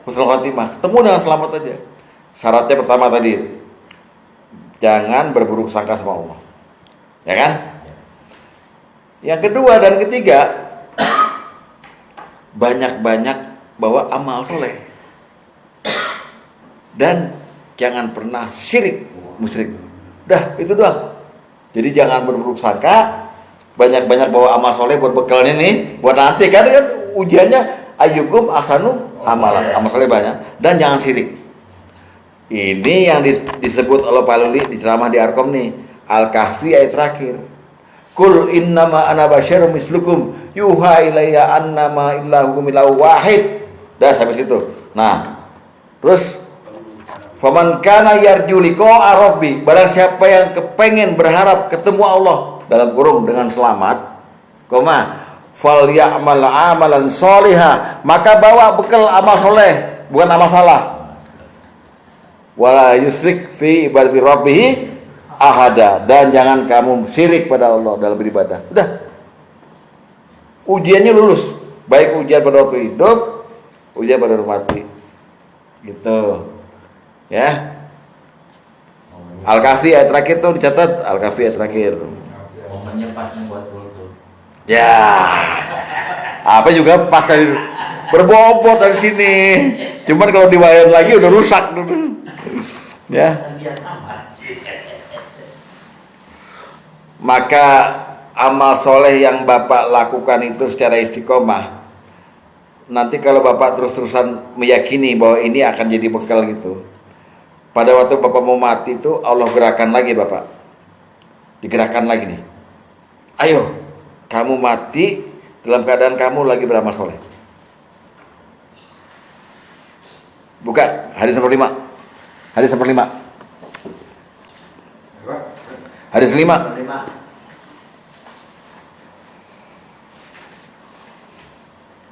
Husnul khotimah. Ketemu dengan selamat aja. Syaratnya pertama tadi, jangan berburuk sangka sama Allah. Ya kan? Yang kedua dan ketiga, banyak-banyak bawa amal soleh. Dan jangan pernah syirik, musyrik. Dah, itu doang. Jadi jangan berburuk sangka, banyak-banyak bawa amal soleh buat bekalnya nih, buat nanti kan ujiannya ayyukum ahsanu amalan, amal soleh banyak. Dan jangan syirik. Ini yang disebut oleh Pak Luli di ceramah di Arkom nih, Al-Kahfi ayat terakhir. Kul innama ana basyarum mislukum yuha ilayya annama illahu ilahu wahid. Dah sampai situ. Nah, terus faman kana yarju liqa'a rabbi, barang siapa yang kepengen berharap ketemu Allah dalam kurung dengan selamat, falyamal amalan sholiha, maka bawa bekal amal soleh, bukan amal salah. Wala yusrik fi ibadati rabbih ahada, dan jangan kamu syirik pada Allah dalam beribadah. Udah. Ujiannya lulus, baik ujian pada waktu hidup, ujian pada waktu mati. Gitu. Ya. Al-Kahfi ayat terakhir tuh dicatat, Al-Kahfi ayat terakhir. Momennya pas nih buat kultur. Ya. Apa juga pas dari berbobot dari sini. Cuman kalau diwayar lagi udah rusak. Ya. Maka amal soleh yang Bapak lakukan itu secara istiqomah, nanti kalau Bapak terus-terusan meyakini bahwa ini akan jadi bekal gitu, pada waktu Bapak mau mati itu Allah gerakan lagi Bapak, digerakkan lagi nih, ayo kamu mati dalam keadaan kamu lagi beramal soleh. Buka hadis nomor 5. Hadis nomor 5. Hadis 5.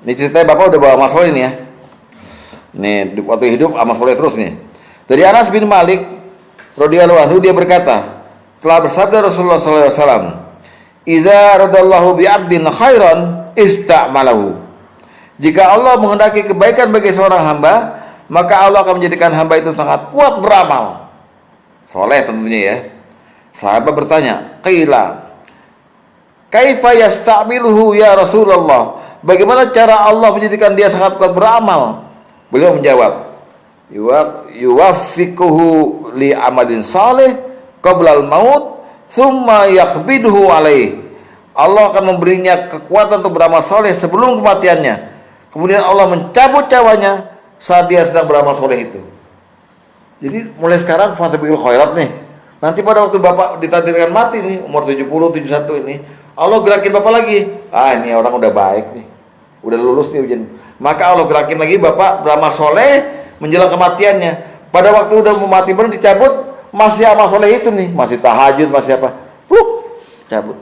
Ini ceritanya Bapak udah bawa amal soleh nih ya. Nih waktu hidup amal soleh terus nih. Dari Anas bin Malik radhiyallahu anhu dia berkata, telah bersabda Rasulullah sallallahu alaihi wasallam, "Idza radallahu bi 'abdin khairan ista'malahu." Jika Allah menghendaki kebaikan bagi seorang hamba, maka Allah akan menjadikan hamba itu sangat kuat beramal soleh tentunya ya. Sahabat bertanya, "Qila kaifa yasta'miluhu ya Rasulullah?" Bagaimana cara Allah menjadikan dia sangat kuat beramal? Beliau menjawab, "Yuwaffiquhu li amalin salih qabla al-maut, thumma yakhbiduhu alaih." Allah akan memberinya kekuatan untuk beramal soleh sebelum kematiannya. Kemudian Allah mencabut nyawanya saat dia sedang beramal soleh itu. Jadi mulai sekarang fasabiqul khairat nih. Nanti pada waktu Bapak ditakdirkan mati nih, umur 70, 71 ini, Allah gerakin Bapak lagi. Ini orang udah baik nih, udah lulus nih ujian. Maka Allah gerakin lagi Bapak beramal soleh menjelang kematiannya. Pada waktu udah mau mati benar dicabut, masih amal soleh itu nih, masih tahajud, masih apa, cabut.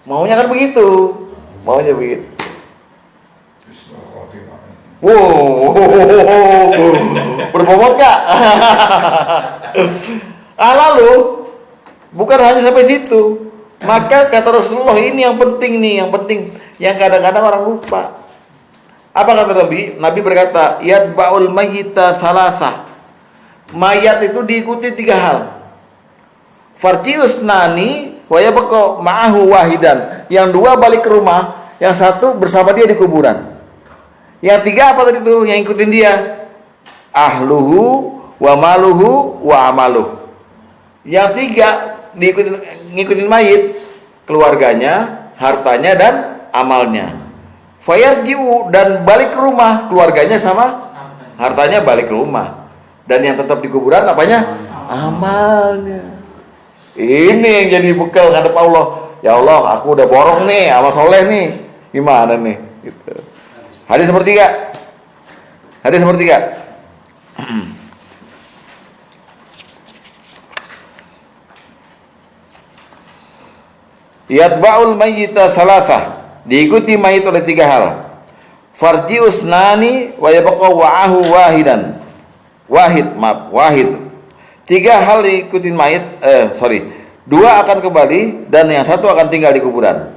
Maunya kan begitu, maunya begitu. Wow, berbobot gak? Lalu bukan hanya sampai situ. Maka kata Rasulullah ini yang penting nih, yang kadang-kadang orang lupa. Apa kata Nabi? Nabi berkata, "Yatba'ul mayyita salasah." Mayat itu diikuti 3 hal. Farjius nani wa yabqa ma'ahu wahidan. Yang 2 balik ke rumah, yang 1 bersama dia di kuburan. Yang 3 apa tadi itu yang ikutin dia? Ahluhu wa maluhu wa amaluh. Yang 3 ngikutin mayit, keluarganya, hartanya dan amalnya. Fayarji'u dan balik ke rumah, keluarganya sama hartanya balik ke rumah. Dan yang tetap di kuburan apanya? Amalnya. Ini yang jadi bekal ngadep Allah. Ya Allah, aku udah borong nih, amal soleh nih. Gimana nih? Gitu. Hadis nomor 3. Hadis nomor 3. Yatba'ul mayyita salasah. Diikuti mayit oleh 3 hal. Farji'us nani wa yabqa wa'ahu wahidan. Wahid. 3 hal diikutin mayit, 2 akan kembali dan yang 1 akan tinggal di kuburan.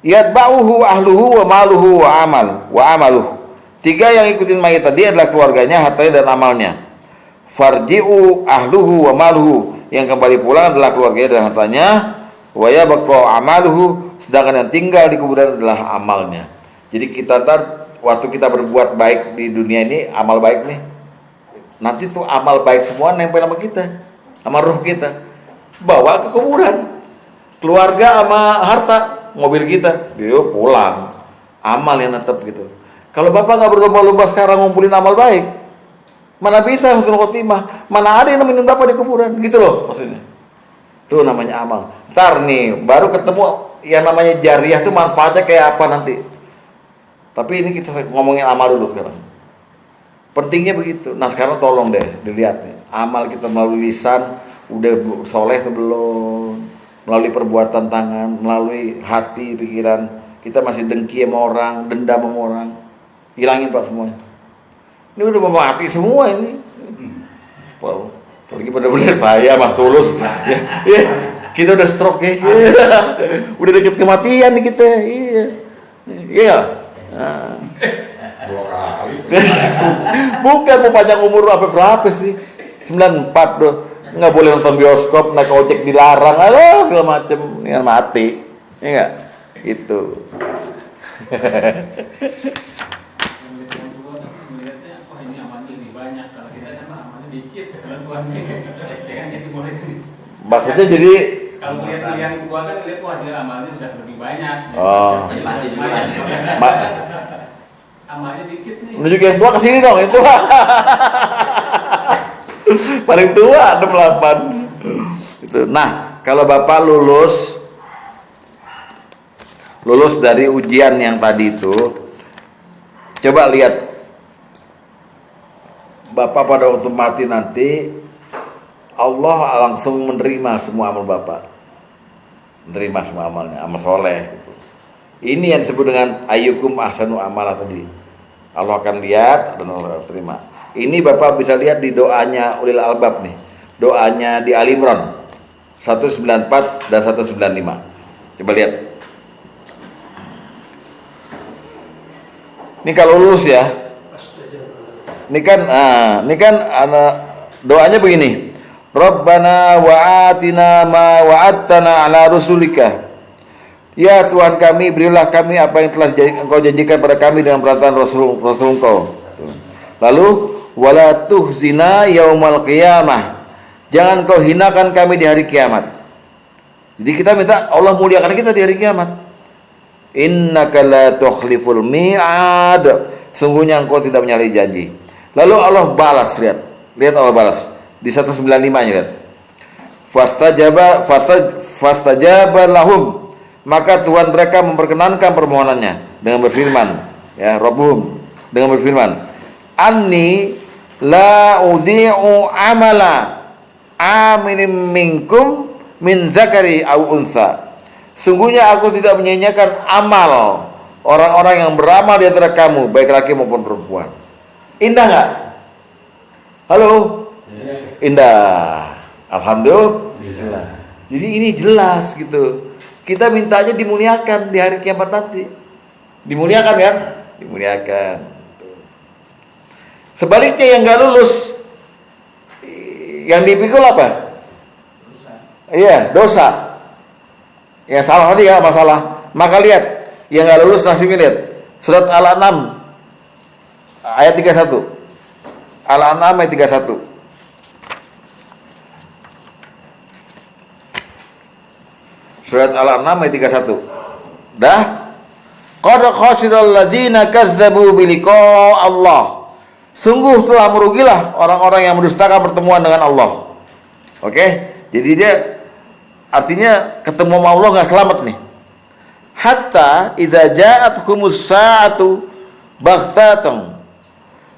Yatba'uhu ahluhu wa maluhu wa amaluh. 3 yang ikutin mayit tadi adalah keluarganya, hartanya dan amalnya. Farji'u ahluhu wa maluhu, yang kembali pulang adalah keluarganya dan hartanya. Wa yabqa amaluhu, sedangkan yang tinggal di kuburan adalah amalnya. Jadi kita waktu kita berbuat baik di dunia ini, amal baik nih, nanti tuh amal baik semua nempel sama kita, sama ruh kita, bawa ke kuburan. Keluarga sama harta, mobil kita, dia pulang, amal yang tetap gitu. Kalau Bapak nggak berlomba-lomba sekarang ngumpulin amal baik, mana bisa husnul khotimah? Mana ada yang nemenin Bapak di kuburan, gitu loh maksudnya. Itu namanya amal. Ntar nih baru ketemu yang namanya jariah tuh manfaatnya kayak apa nanti. Tapi ini kita ngomongin amal dulu sekarang. Pentingnya begitu. Nah sekarang tolong deh dilihat nih, amal kita melalui lisan udah soleh atau belum, melalui perbuatan tangan, melalui hati, pikiran. Kita masih dengki sama orang, dendam sama orang, hilangin Pak semuanya. Ini udah mau mati semua ini. Wow. Apalagi benar-benar saya Mas Tulus. Ya, kita udah stroke ya. Udah deket kematian nih kita. Iya. Nah. 2 kali. Bukan mau panjang umur berapa sih? 94 doh. Nggak boleh nonton bioskop, naik ojek dilarang, segala macem. Ini kan mati. Iya enggak? Itu. Melihatnya, ini aman ini banyak kalau kita Maksudnya jadi kalau lihat yang tua kan lihat wah dia amalnya sudah lebih banyak. Oh. Mati duluan. Amalnya dikit nih. Menuju yang tua kesini dong, yang tua. Paling tua 68. Itu. Nah, kalau Bapak lulus dari ujian yang tadi itu, coba lihat Bapak pada waktu mati nanti, Allah langsung menerima semua amal Bapak. Menerima semua amalnya, amal soleh. Ini yang disebut dengan ayyukum ahsanu amala tadi. Allah akan lihat dan Allah akan terima. Ini Bapak bisa lihat di doanya Ulil Albab nih. Doanya di Ali Imran 194 dan 195. Coba lihat. Ini kalau lulus ya. Ini kan doanya begini. Rabbana wa'atina ma wa'adtana ala rusulika. Ya Tuhan kami, berilah kami apa yang telah Engkau janjikan pada kami dengan perkataan Rasul Engkau. Lalu wala tuhzina yaumal qiyamah. Jangan kau hinakan kami di hari kiamat. Jadi kita minta Allah muliakan kita di hari kiamat. Innaka la tukhliful mi'ad. Sungguhnya Engkau tidak menyalahi janji. Lalu Allah balas, lihat Allah balas di 195-nya, lihat. Fastajaba lahum, maka Tuhan mereka memperkenankan permohonannya dengan berfirman, ya Rabbuhum, dengan berfirman, Anni la udhi'u amala amilin minkum min zakari au unsa. Sungguhnya aku tidak menyanyiakan amal orang-orang yang beramal di antara kamu, baik laki maupun perempuan. Indah nggak? Halo? Indah. Alhamdulillah. Jadi ini jelas gitu. Kita mintanya dimuliakan di hari kiamat nanti. Dimuliakan kan? Dimuliakan. Sebaliknya yang nggak lulus, yang dipikul apa? Dosa. Iya, dosa. Yang salah tadi ya masalah. Maka lihat, yang nggak lulus nasibnya lihat. Surat Al-An'am ayat 31. Al-An'am ayat 31. Surat Al-An'am ayat 31. Dah? Qad khasiral ladzina kazzabu biliqa Allah. Sungguh telah merugilah orang-orang yang mendustakan pertemuan dengan Allah. Oke? Jadi dia artinya ketemu sama Allah enggak selamat nih. Hatta idza ja'atkumus sa'atu baghtatan.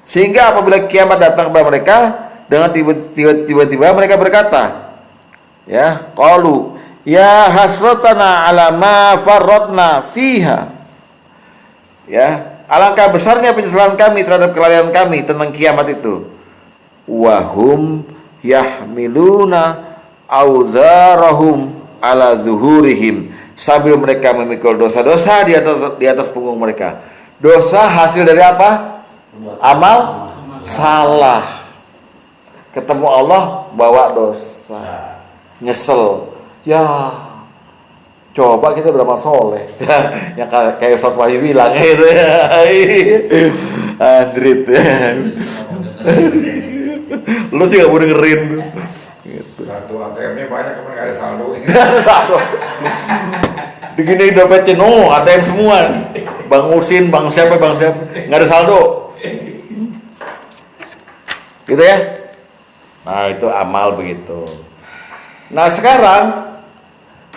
Sehingga apabila kiamat datang kepada mereka dengan tiba-tiba mereka berkata, ya, qalu ya hasratana ala ma farratna fiha. Ya, alangkah besarnya penyesalan kami terhadap kelalaian kami tentang kiamat itu. Wahum yahmiluna auzarahum ala zuhurihim, sambil mereka memikul dosa-dosa di atas punggung mereka. Dosa hasil dari apa? Amal salah. Ketemu Allah bawa dosa, nyesel. Ya, coba kita beramal soleh. Yang kayak Ustaz Wahyu bilang itu ya. Andrit. Lu sih gak mau dengerin tuh. Gitu. Kartu ATM-nya banyak, cuman gak ada saldo. Saldo. Begini dompetnya, ATM semua. Bang Usin, bang siapa, nggak ada saldo. Gitu ya. Nah itu amal begitu. Nah sekarang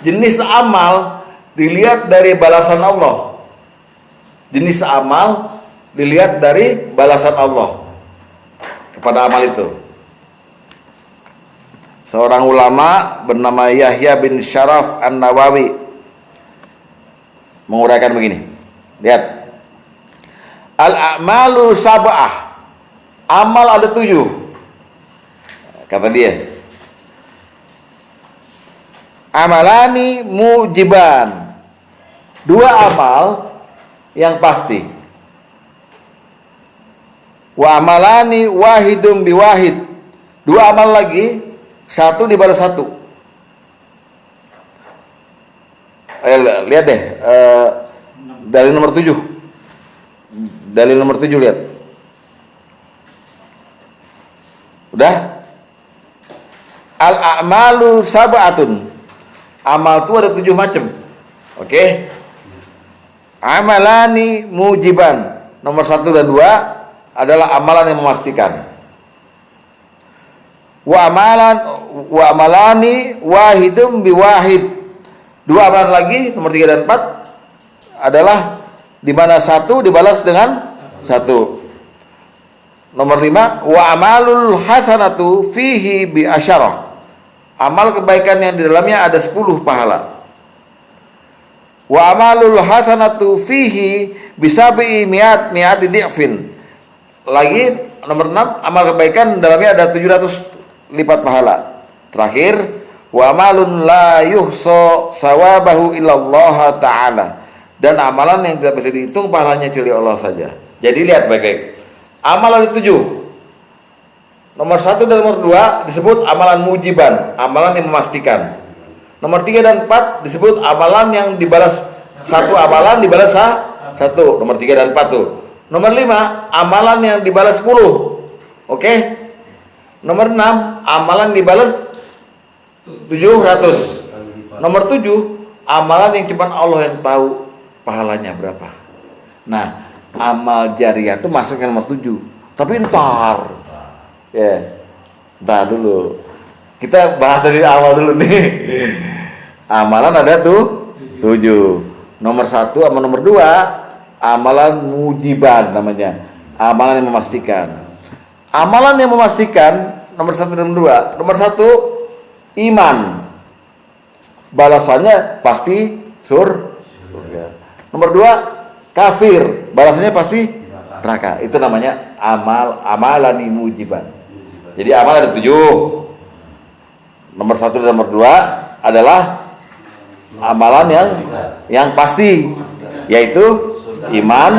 jenis amal dilihat dari balasan Allah. Jenis amal dilihat dari balasan Allah kepada amal itu. Seorang ulama bernama Yahya bin Syaraf An-Nawawi menguraikan begini. Lihat. Al-a'malu sab'ah. Amal ada 7. Kata dia. Amalani mujiban. 2 amal yang pasti. Wa amalani wahidum biwahid. 2 amal lagi, 1 dibalas 1. Lihat deh, dalil nomor 7. Dalil nomor 7 lihat. Udah? a'malu sab'atun. Amal itu ada 7 macam. Oke. Amalani mujiban. Nomor 1 dan 2 adalah amalan yang memastikan. Wa amalani wahidum biwahid. 2 amalan lagi, nomor 3 dan 4 adalah di mana 1 dibalas dengan 1. Nomor 5, wa amalul hasanatu fihi bi asyarah. Amal kebaikan yang di dalamnya ada 10 pahala. Wa amalul hasanatu fihi bi sab'i mi'ati di'fin. Lagi nomor 6, amal kebaikan dalamnya ada 700 lipat pahala. Terakhir, wa amalun la yuhsa sawabahu illallah ta'ala. Dan amalan yang tidak bisa dihitung pahalanya kecuali Allah saja. Jadi lihat baik-baik. Amalan 7. Nomor 1 dan nomor 2 disebut amalan mujiban, amalan yang memastikan. Nomor 3 dan 4 disebut amalan yang dibalas, 1 amalan dibalas 1. Nomor 3 dan 4 tuh. Nomor 5 amalan yang dibalas 10. Oke? Nomor 6 amalan dibalas 700. Nomor 7 amalan yang cuma Allah yang tahu pahalanya berapa. Nah, amal jariah itu masuknya nomor 7. Tapi ntar dulu. Kita bahas dari awal dulu nih. Amalan ada tuh 7. Nomor 1 sama nomor 2 amalan mujiban namanya. Amalan yang memastikan. Amalan yang memastikan nomor 1 dan nomor 2. Nomor 1 iman. Balasannya pasti surga. Nomor 2 kafir, balasannya pasti neraka. Itu namanya amalan mujiban. Jadi amal ada 7. Nomor 1 dan nomor 2 adalah amalan yang pasti, yaitu iman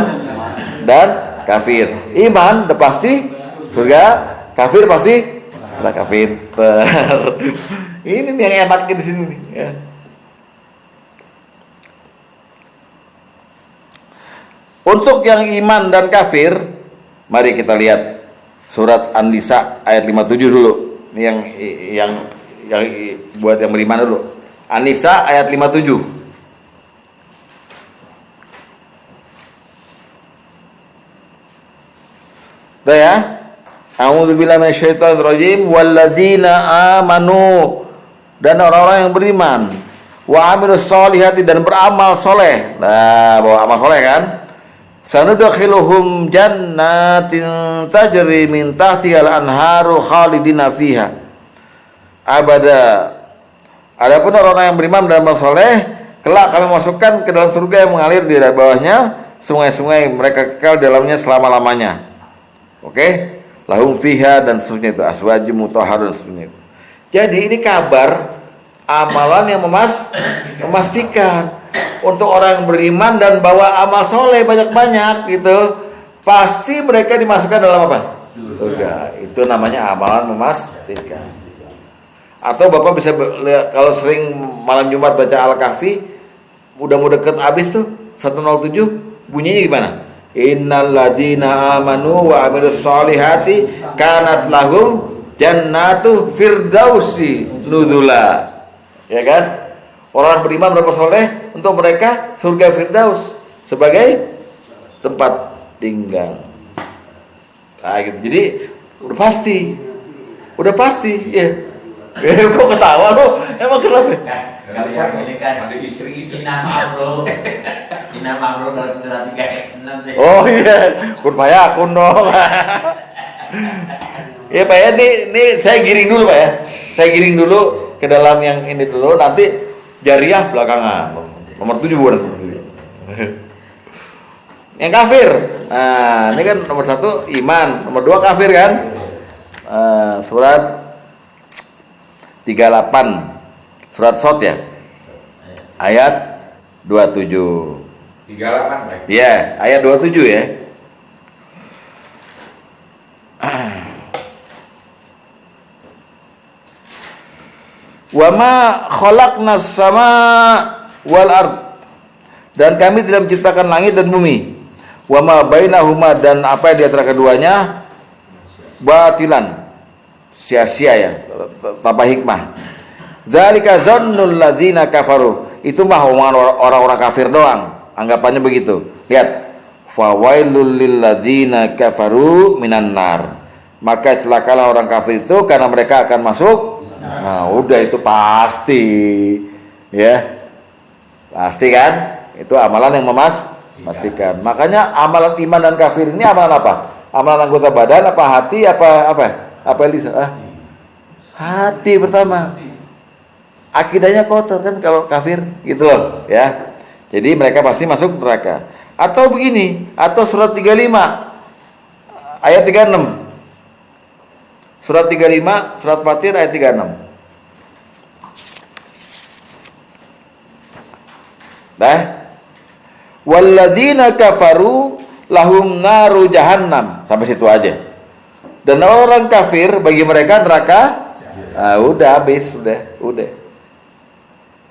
dan kafir. Iman udah pasti surga, kafir pasti neraka. Pinter. Ini nih yang enaknya di sini nih, ya. Untuk yang iman dan kafir, mari kita lihat surat An-Nisa ayat 57 dulu. Ini yang buat yang beriman dulu. An-Nisa ayat 57. Udah ya? A'udzubillahi minasyaitonirrajim. Walladzina amanu, dan orang-orang yang beriman, wa amilus solihati, dan beramal soleh. Nah, bawa amal soleh kan? Sanudkhiluhum jannatin tajri min tahtihal anharu khalidina fiha abada. Adapun orang yang beriman dan beramal soleh, kelak kami masukkan ke dalam surga yang mengalir di bawahnya sungai-sungai, mereka kekal dalamnya selama-lamanya. Oke? Lahum fiha, dan seterusnya itu aswajum mutahharun, seterusnya itu. Jadi ini kabar amalan yang memastikan. Untuk orang yang beriman dan bawa amal soleh banyak-banyak gitu, pasti mereka dimasukkan dalam apa? Surga. Itu namanya amalan memastikan. Atau Bapak bisa lihat, kalau sering malam Jumat baca Al-Kahfi, udah mau deket habis tuh 107, bunyinya gimana? Innal ladzina amanu wa amilus solihati kanat lahum jannatu firdausi nuzula. Ya kan? Orang beriman beramal soleh, untuk mereka surga Firdaus sebagai tempat tinggal. Nah, gitu. Jadi udah pasti, ya. Kok ketawa lo? Emang kenapa? Kalian ini kan Ada istri-istri. Inama bro kalau surat 3 sih. Oh iya, kun fayakun dong. Ya Pak ya, ini saya giring dulu Pak ya. Saya giring dulu ke dalam yang ini dulu, nanti jariah belakangan. Nomor 7 bukan nomor 7. Yang kafir. Nah, ini kan nomor 1 iman, nomor 2 kafir kan? Surat 38. Surat Shad ya. Ayat 27. 38 baik. Ya, ayat 27 ya. Wa ma khalaqnas sama wal ard, dan kami tidak menciptakan langit dan bumi. Wa ma bainahuma, dan apa yang di antara keduanya, batilan, sia-sia ya, tanpa hikmah. Zalika zannul ladzina kafaru. Itu mah omongan orang-orang kafir doang. Anggapannya begitu. Lihat. Fawailul lil ladzina kafaru minan nar. Maka celakalah orang kafir itu karena mereka akan masuk. Nah, udah itu pasti. Ya. Pasti kan? Itu amalan yang memastikan. Makanya amalan iman dan kafir ini amalan apa? Amalan anggota badan apa hati apa? Apa lisan? Hati pertama. Akidahnya kotor kan kalau kafir gitu loh, ya. Jadi mereka pasti masuk neraka. Atau begini, atau surat 35 ayat 36. Surat 35, surat Fatir ayat 36. Dah. Walladzina kafaru lahum naru jahannam. Sampai situ aja. Dan orang kafir bagi mereka neraka. Udah habis, udah.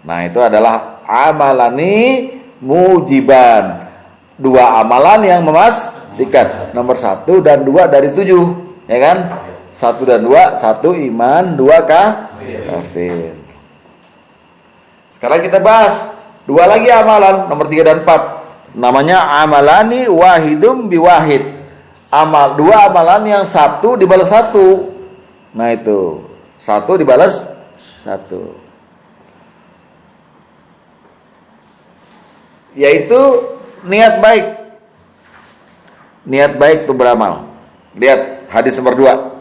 Nah, itu adalah amalani mujiban. 2 amalan yang memastikan. Nomor 1 dan 2 dari 7, ya kan? 1 dan 2, 1 iman, 2 kafir. Sekarang kita bahas 2 lagi amalan, nomor 3 dan 4. Namanya amalani wahidum biwahid. 2 amalan yang 1 dibalas 1. Nah itu 1 dibalas 1. Yaitu niat baik. Niat baik itu beramal. Lihat hadis nomor 2.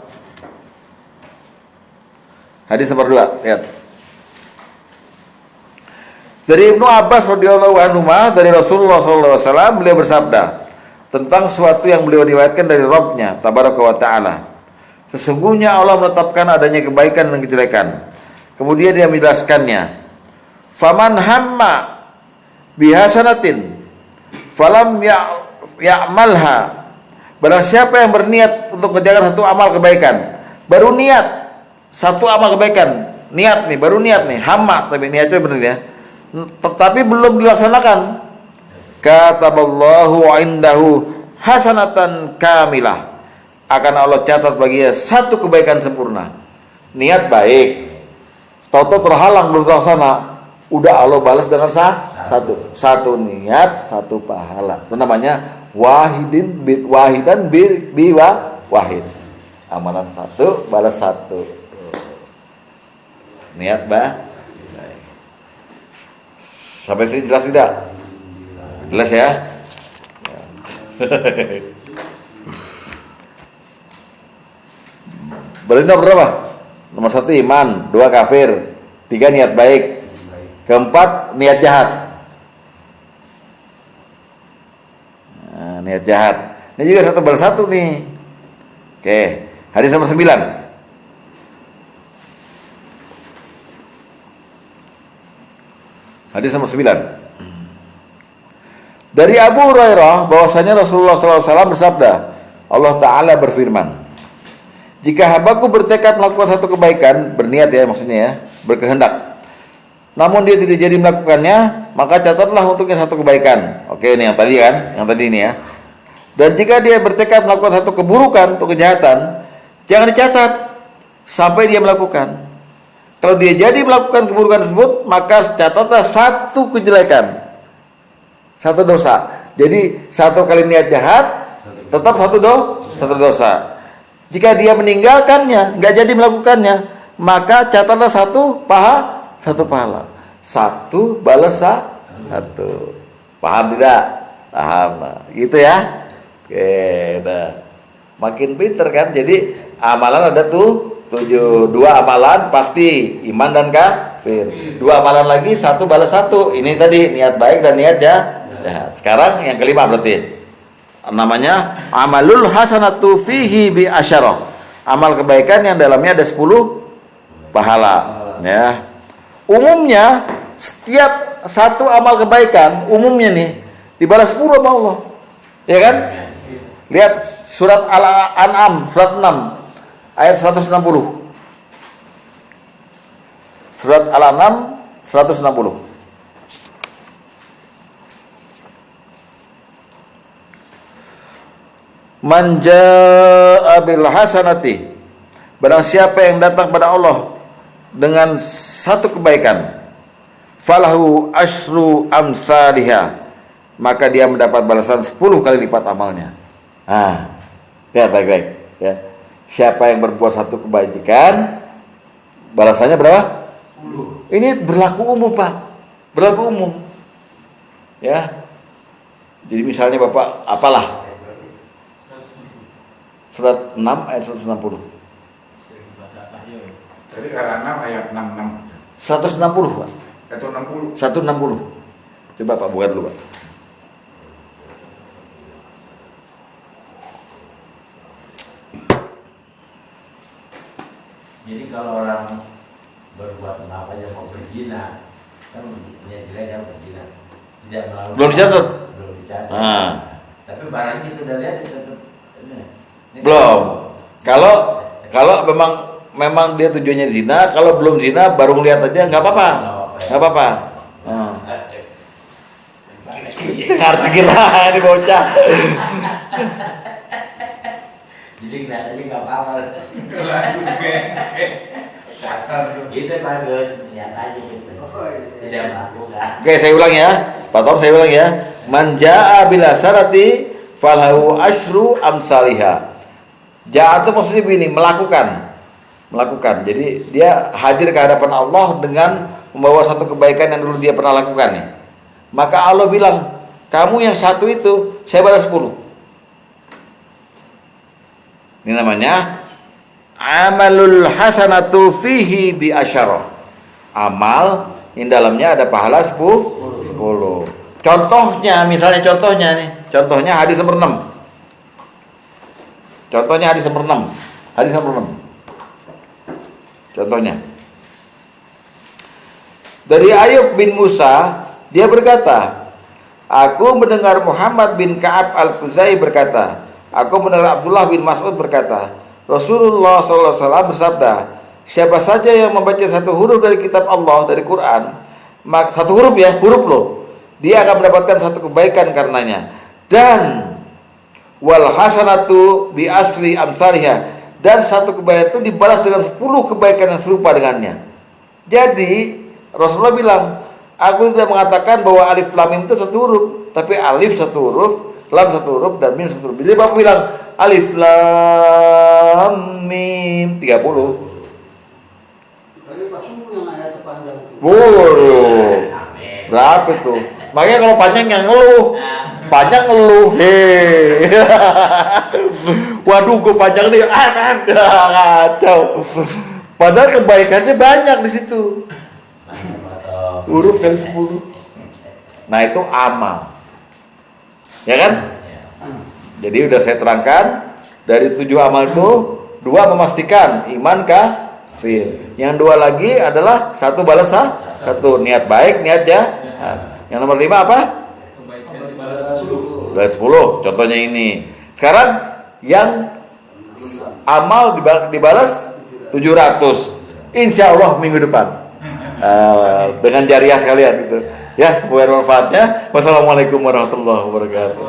Hadis nomor 2, lihat. Dari Ibnu Abbas radhiyallahu anhu dari Rasulullah SAW, beliau bersabda tentang sesuatu yang beliau riwayatkan dari Rabb-Nya tabaraka wa taala. Sesungguhnya Allah menetapkan adanya kebaikan dan kejelekan. Kemudian dia menjelaskannya. Faman hamma bihasanatin falam ya'malha. Barang siapa yang berniat untuk mengerjakan satu amal kebaikan, baru niat satu amal kebaikan, niat nih, baru niat nih, hamma, tapi niatnya benar ya. Tetapi belum dilaksanakan, kataballahu indahu hasanatan kamilah, akan Allah catat baginya satu kebaikan sempurna. Niat baik, tahu-tahu terhalang belum terlaksana, udah Allah balas dengan satu niat, satu pahala. Itu namanya wahidan wahid. Amalan 1 balas 1. Niat baik. Sampai sini jelas tidak? Jelas ya? Berarti berapa? Nomor 1 iman, 2 kafir, 3 niat baik, keempat niat jahat. Nah, niat jahat. Ini juga 1 balas 1 nih. Oke, hadis nomor 9. Hadis nomor 9. Dari Abu Hurairah bahwasanya Rasulullah SAW bersabda, Allah Ta'ala berfirman, jika hambaku bertekad melakukan satu kebaikan, berniat ya maksudnya ya, berkehendak, namun dia tidak jadi melakukannya, maka catatlah untuknya satu kebaikan. Oke, ini yang tadi kan, yang tadi ini ya. Dan jika dia bertekad melakukan satu keburukan atau kejahatan, jangan dicatat sampai dia melakukan. Kalau dia jadi melakukan keburukan tersebut, maka catatlah satu kejelekan, satu dosa. Jadi 1 kali niat jahat, tetap satu dosa. Jika dia meninggalkannya, nggak jadi melakukannya, maka catatlah satu pahala. 1 balas 1. Paham tidak? Paham. Gitu ya. Oke, udah. Makin pinter kan? Jadi amalan ada tuh 7. 2 amalan pasti iman dan kafir. 2 amalan lagi 1 balas 1. Ini tadi niat baik dan niat jahat. Sekarang yang kelima berarti namanya amalul hasanatu fihi bi asyarah. Amal kebaikan yang dalamnya ada 10 pahala. Ya. Umumnya setiap satu amal kebaikan umumnya nih dibalas 10 sama Allah. Ya kan? Lihat surat Al-An'am surat 6 ayat 160. Surat Al-An'am 160. Man jaa'a bil hasanati Barang siapa yang datang pada Allah dengan satu kebaikan, falahu asyru amsalihha, maka dia mendapat balasan 10 kali lipat amalnya. Lihat baik-baik ya. Siapa yang berbuat satu kebajikan, balasannya berapa? 10. Ini berlaku umum, Pak. Berlaku umum. Ya. Jadi misalnya Bapak apalah? Surat 6 ayat 160. Jadi karena 6 ayat 66. 160, Pak. Atau 60. 160. Coba Pak buka dulu, Pak. Jadi kalau orang berbuat apa aja mau berzina, kan jelek kan berzina, tidak melalui Belum dicatat? Belum dicatat. Tapi barangnya itu udah lihat itu tetap ini Belum. Kalau memang dia tujuannya zina, kalau belum zina baru ngeliat aja nggak apa-apa. Nggak apa-apa. Cengar kira ini bocah. Jadi nggak aja nggak apa-apa. Kasar tuh. Itu bagus, lihat aja gitu. Tidak melakukan. Oke, saya ulang ya. Pak Tom, saya ulang ya. Man jaa bila sarati falahu asyru amsalihha. Jaa itu maksudnya begini, melakukan. Jadi dia hadir ke hadapan Allah dengan membawa satu kebaikan yang dulu dia pernah lakukan nih. Maka Allah bilang, kamu yang satu itu saya balas 10. Ini namanya amalul hasanatu fihi bi asyara. Amal yang dalamnya ada pahala 10. Contohnya Contohnya hadis nomor 6. Contohnya dari Ayub bin Musa, dia berkata, aku mendengar Muhammad bin Ka'ab al-Khuzai berkata, aku mendengar Abdullah bin Mas'ud berkata, Rasulullah SAW bersabda, siapa saja yang membaca satu huruf dari kitab Allah, dari Quran, satu huruf ya, huruf loh, dia akan mendapatkan satu kebaikan karenanya. Dan wal hasanatu bi asri amsalihha, dan satu kebaikan itu dibalas dengan 10 kebaikan yang serupa dengannya. Jadi Rasulullah bilang, aku tidak mengatakan bahwa alif lam mim itu satu huruf, tapi alif satu huruf, lam satu huruf, dan mim satu huruf. Jadi Bapak bilang alif lam mim 30. Tadi Pak Sungguh yang ayat terpanjang. Waduh, berapa itu? Makanya kalau panjang yang ngeluh, Waduh, gue panjang nih, kacau. Padahal kebaikannya banyak di situ. Huruf kali 10. Nah itu amal, ya kan? Jadi udah saya terangkan, dari 7 amal itu 2 memastikan iman kafir. Yang 2 lagi adalah 1 balas 1 niat baik, niat jahat. Yang nomor 5 apa? Balas 10. Contohnya ini. Sekarang yang amal dibalas 700. Insya Allah minggu depan. Dengan jariah sekalian gitu. Ya, semoga bermanfaatnya. Wassalamualaikum warahmatullahi wabarakatuh.